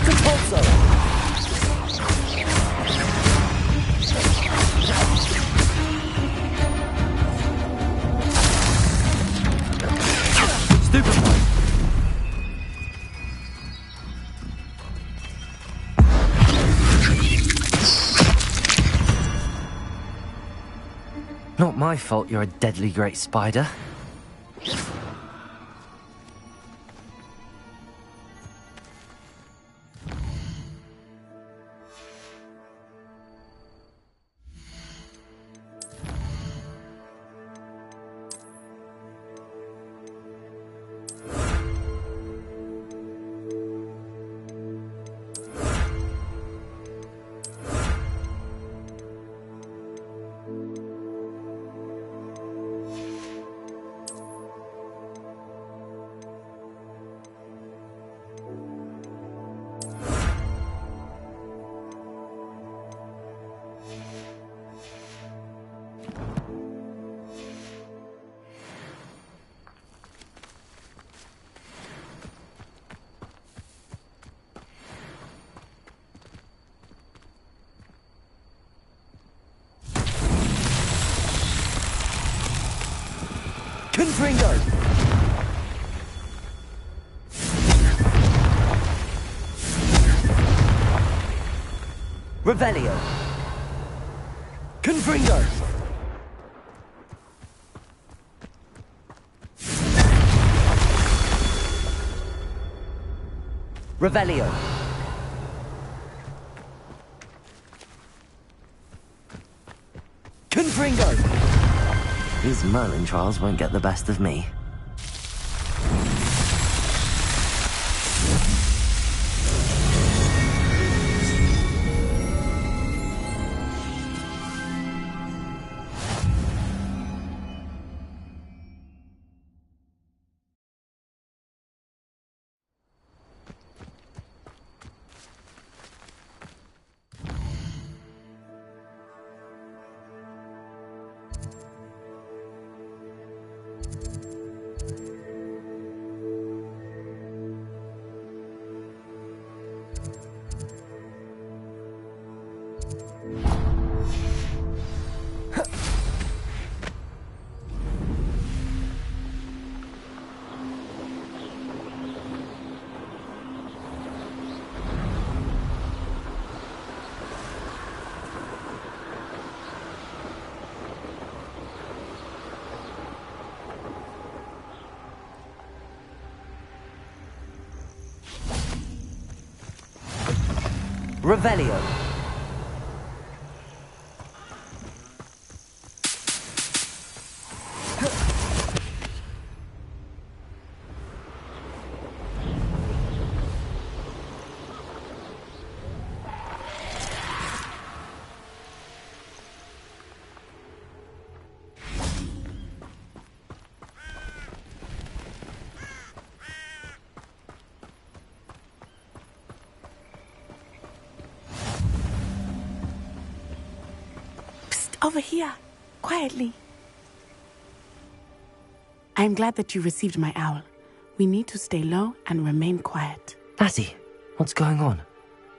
Repulsor! Stupefy! Not my fault you're a deadly great spider. Confringo! Revelio! Confringo! Revelio! Confringo! These Merlin trials won't get the best of me. Revelio. Over here, quietly. I am glad that you received my owl. We need to stay low and remain quiet. Natty, what's going on?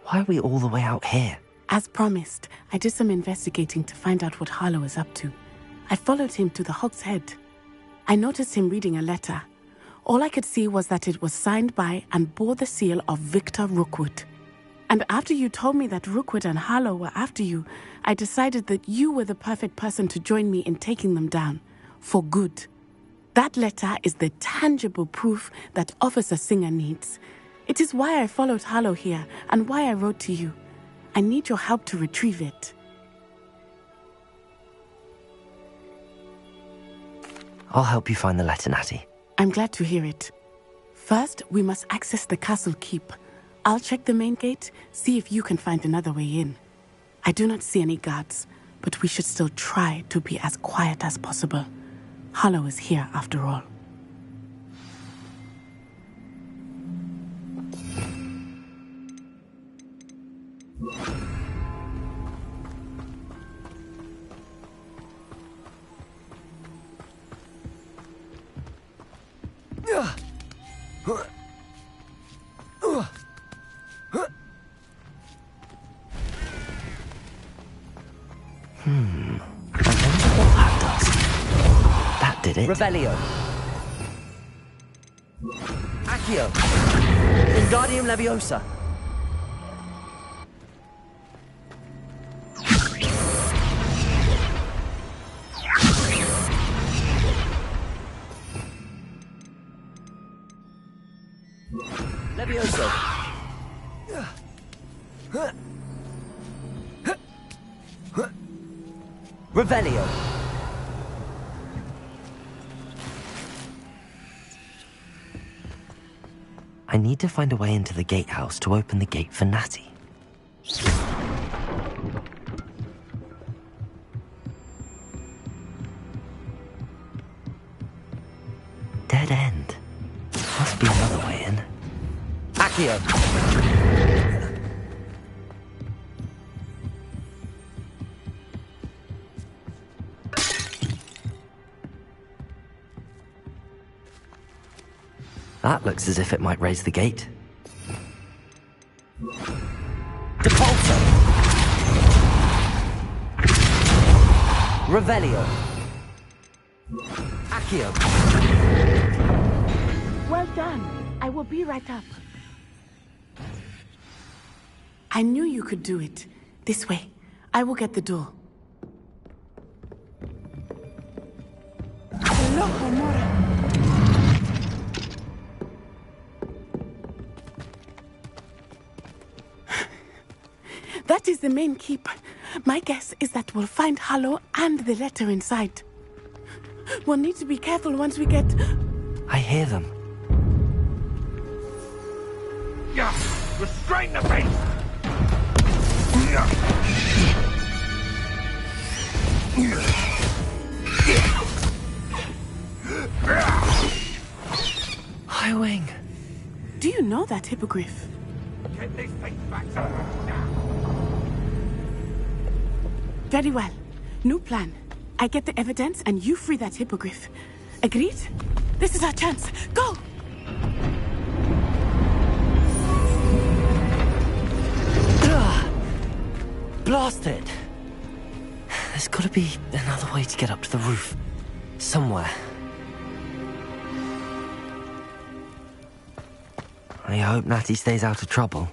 Why are we all the way out here? As promised, I did some investigating to find out what Harlow is up to. I followed him to the Hog's Head. I noticed him reading a letter. All I could see was that it was signed by and bore the seal of Victor Rookwood. And after you told me that Rookwood and Harlow were after you, I decided that you were the perfect person to join me in taking them down. For good. That letter is the tangible proof that Officer Singer needs. It is why I followed Harlow here and why I wrote to you. I need your help to retrieve it. I'll help you find the letter, Natty. I'm glad to hear it. First, we must access the castle keep. I'll check the main gate, see if you can find another way in. I do not see any guards, but we should still try to be as quiet as possible. Harlow is here after all. I wonder what that does. That did it. Revelio. Accio. Wingardium Leviosa. Levioso. Revelio. I need to find a way into the gatehouse to open the gate for Natty. Dead end. Must be another way in. Accio. That looks as if it might raise the gate. Depulso. Revelio. Accio. Well done. I will be right up. I knew you could do it. This way. I will get the door. Hello, Homura. That is the main keep. My guess is that we'll find Harlow and the letter inside. We'll need to be careful once we get... I hear them. Yeah, restrain the beast! Highwing. Do you know that hippogriff? Get these things back now. Very well. New plan. I get the evidence and you free that hippogriff. Agreed? This is our chance. Go! Blast it! There's gotta be another way to get up to the roof. Somewhere. I hope Natty stays out of trouble.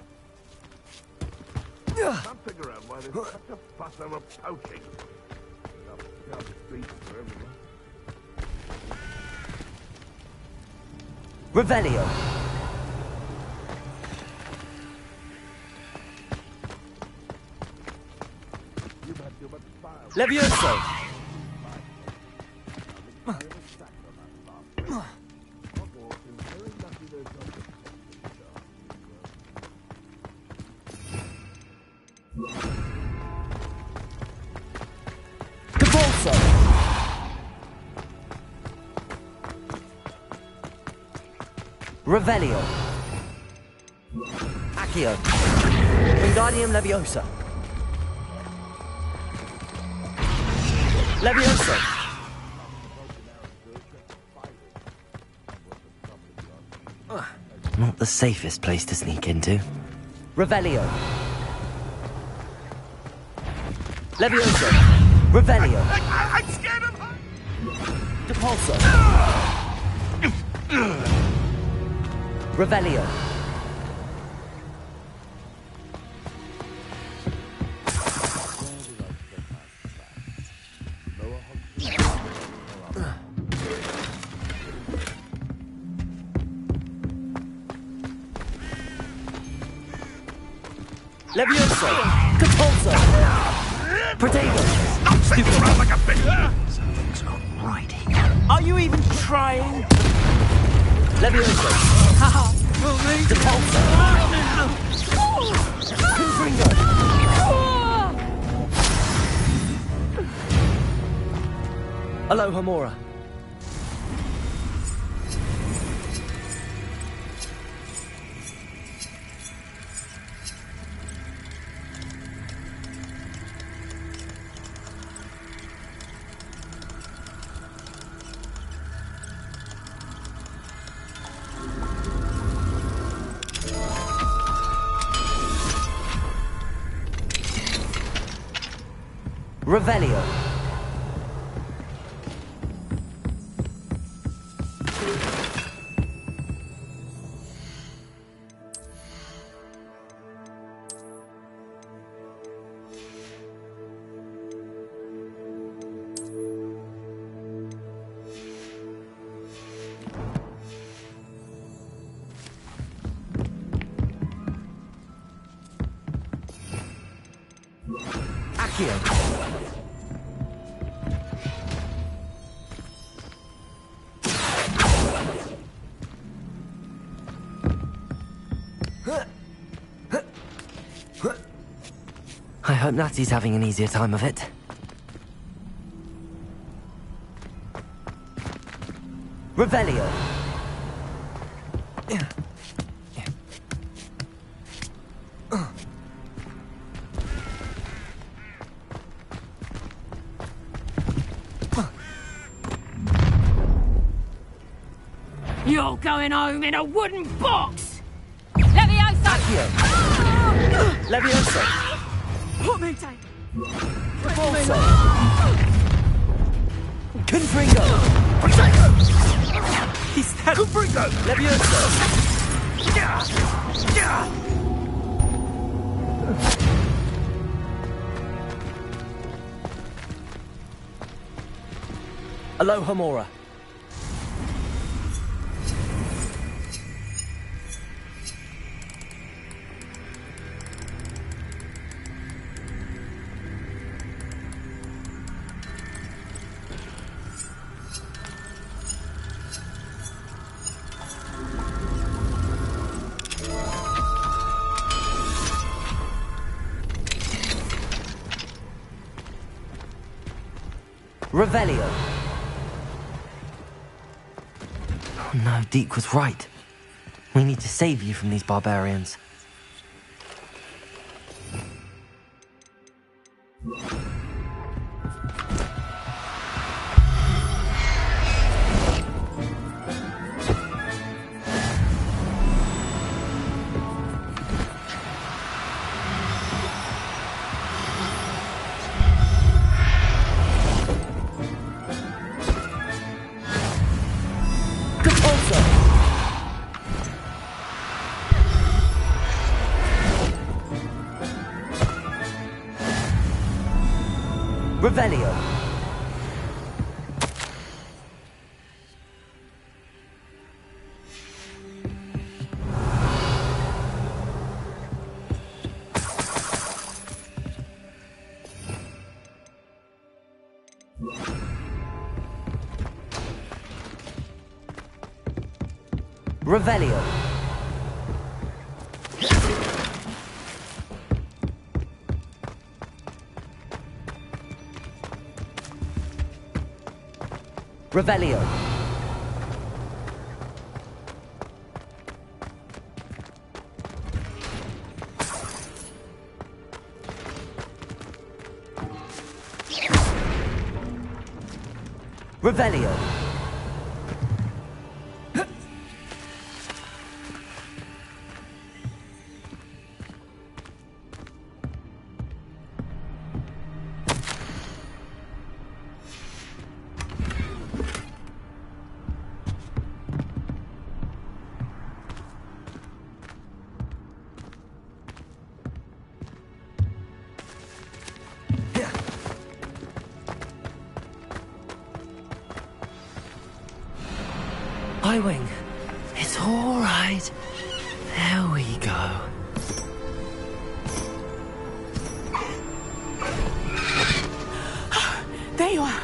Can't figure out why there's such a fuss over poaching. Down the streets for everyone. Revelio. Levioso. Cavolso. Revelio. Accio. Wingardium Leviosa. Levioso. Not the safest place to sneak into. Revelio. Levioso. Revelio. I'm scared of her! Depulso. Revelio. Levioso. Depulso. Protego. Stupid around like a bitch! Something's not right here. Are you even trying? Levioso. Haha. Depulso. Confringo. Alohomora. Revelio. Accio. I hope Natty's having an easier time of it. Revelio. You're going home in a wooden box! Levioso! Accio. Levioso. Put me down! Cavolso. Confringo. He's dead! Confringo! Levioso. Alohomora. Revelio. Oh no, Deke was right. We need to save you from these barbarians. Revelio. Revelio. Revelio. Revelio. Highwing, it's all right. There we go. There you are.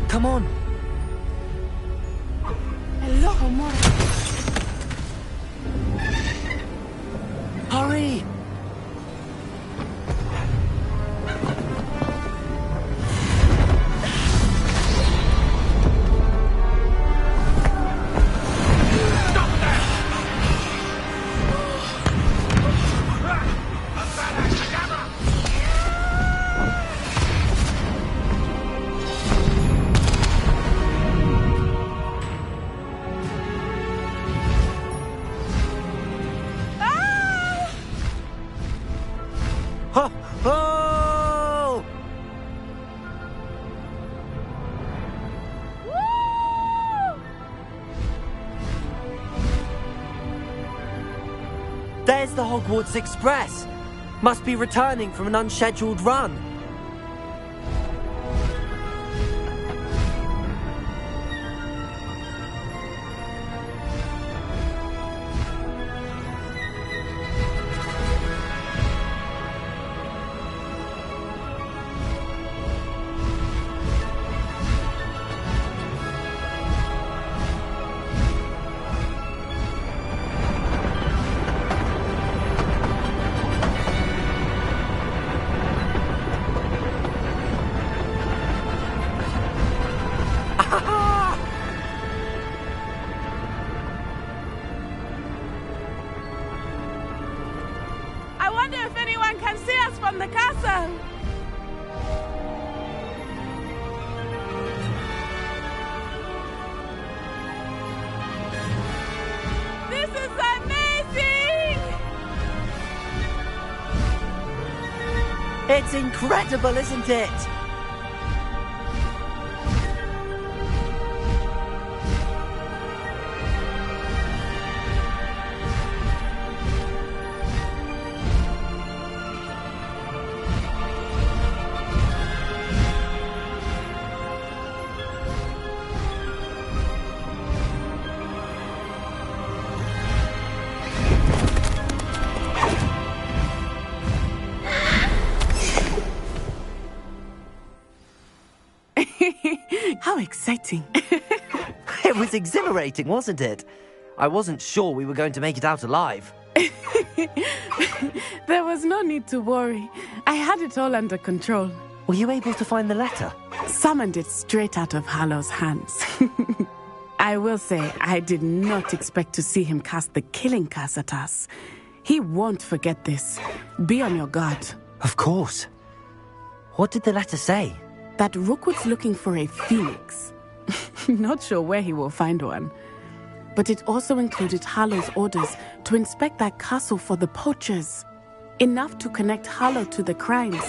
Come on. Hello, Homora. Hurry! Oh! There's the Hogwarts Express. Must be returning from an unscheduled run. I wonder if anyone can see us from the castle. This is amazing! It's incredible, isn't it? How exciting. It was exhilarating, wasn't it? I wasn't sure we were going to make it out alive. There was no need to worry. I had it all under control. Were you able to find the letter? Summoned it straight out of Harlow's hands. I will say, I did not expect to see him cast the killing curse at us. He won't forget this. Be on your guard. Of course. What did the letter say? That Rookwood's looking for a phoenix. Not sure where he will find one. But it also included Harlow's orders to inspect that castle for the poachers. Enough to connect Harlow to the crimes.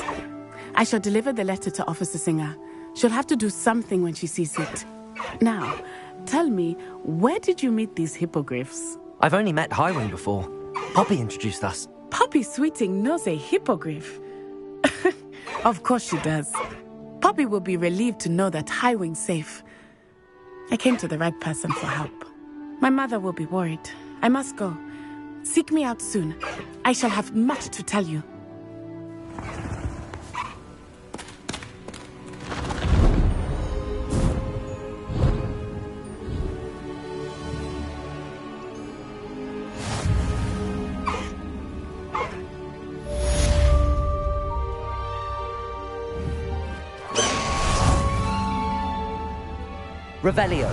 I shall deliver the letter to Officer Singer. She'll have to do something when she sees it. Now, tell me, where did you meet these hippogriffs? I've only met Highwing before. Poppy introduced us. Poppy Sweeting knows a hippogriff. Of course she does. Poppy will be relieved to know that Highwing's safe. I came to the right person for help. My mother will be worried. I must go. Seek me out soon. I shall have much to tell you. Revelio.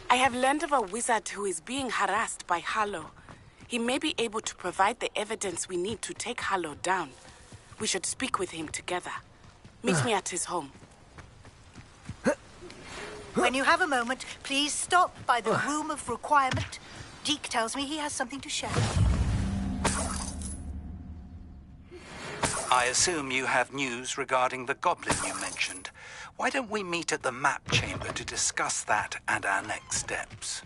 I have learned of a wizard who is being harassed by Harlow. He may be able to provide the evidence we need to take Harlow down. We should speak with him together. Meet me at his home. When you have a moment, please stop by the Room of Requirement. Deke tells me he has something to share with you. I assume you have news regarding the goblin you mentioned. Why don't we meet at the map chamber to discuss that and our next steps?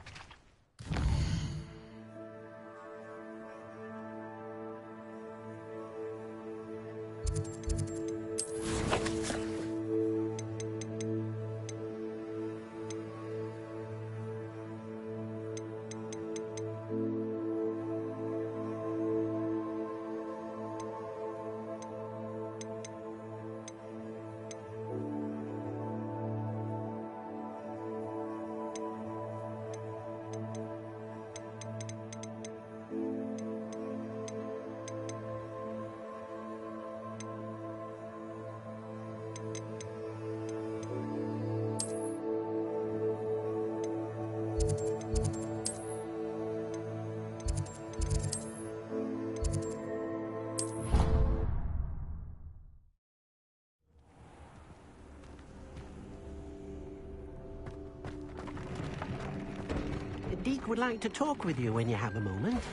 Deke would like to talk with you when you have a moment.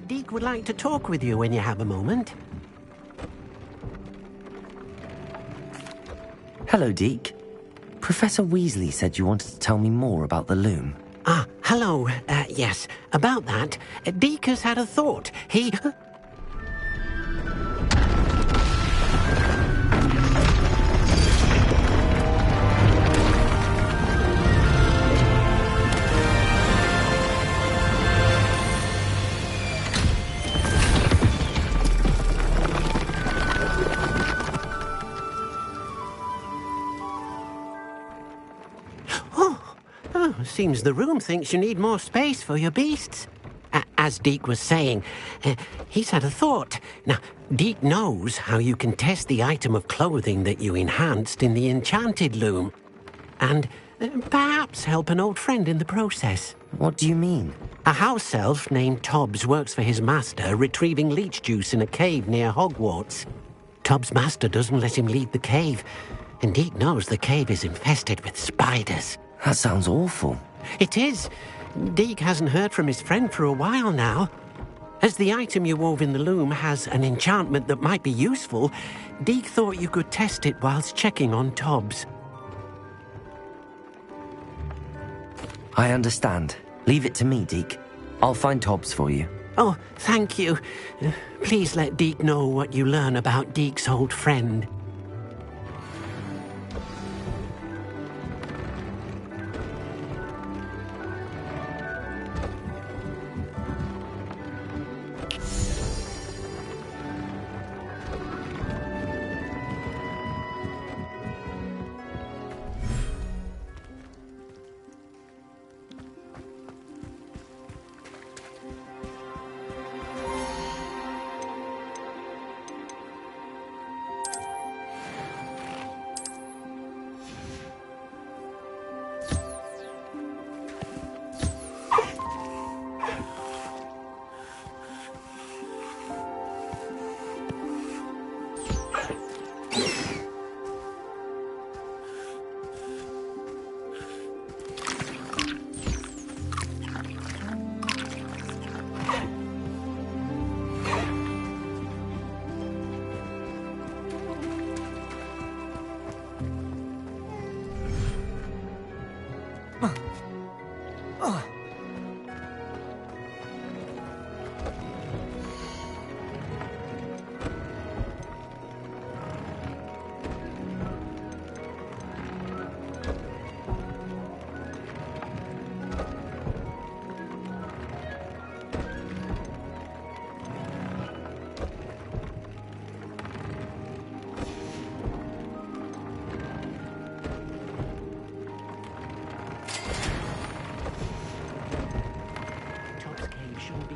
Deke would like to talk with you when you have a moment. Hello, Deke. Professor Weasley said you wanted to tell me more about the loom. Ah, hello. Yes, about that. Deke has had a thought. He... Seems the room thinks you need more space for your beasts. As Deke was saying, he's had a thought. Now, Deke knows how you can test the item of clothing that you enhanced in the enchanted loom. And perhaps help an old friend in the process. What do you mean? A house elf named Tobbs works for his master, retrieving leech juice in a cave near Hogwarts. Tobbs' master doesn't let him leave the cave, and Deke knows the cave is infested with spiders. That sounds awful. It is. Deke hasn't heard from his friend for a while now. As the item you wove in the loom has an enchantment that might be useful, Deke thought you could test it whilst checking on Tobbs. I understand. Leave it to me, Deke. I'll find Tobbs for you. Oh, thank you. Please let Deke know what you learn about Deke's old friend.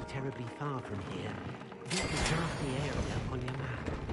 Terribly far from here. This is half the area on your map.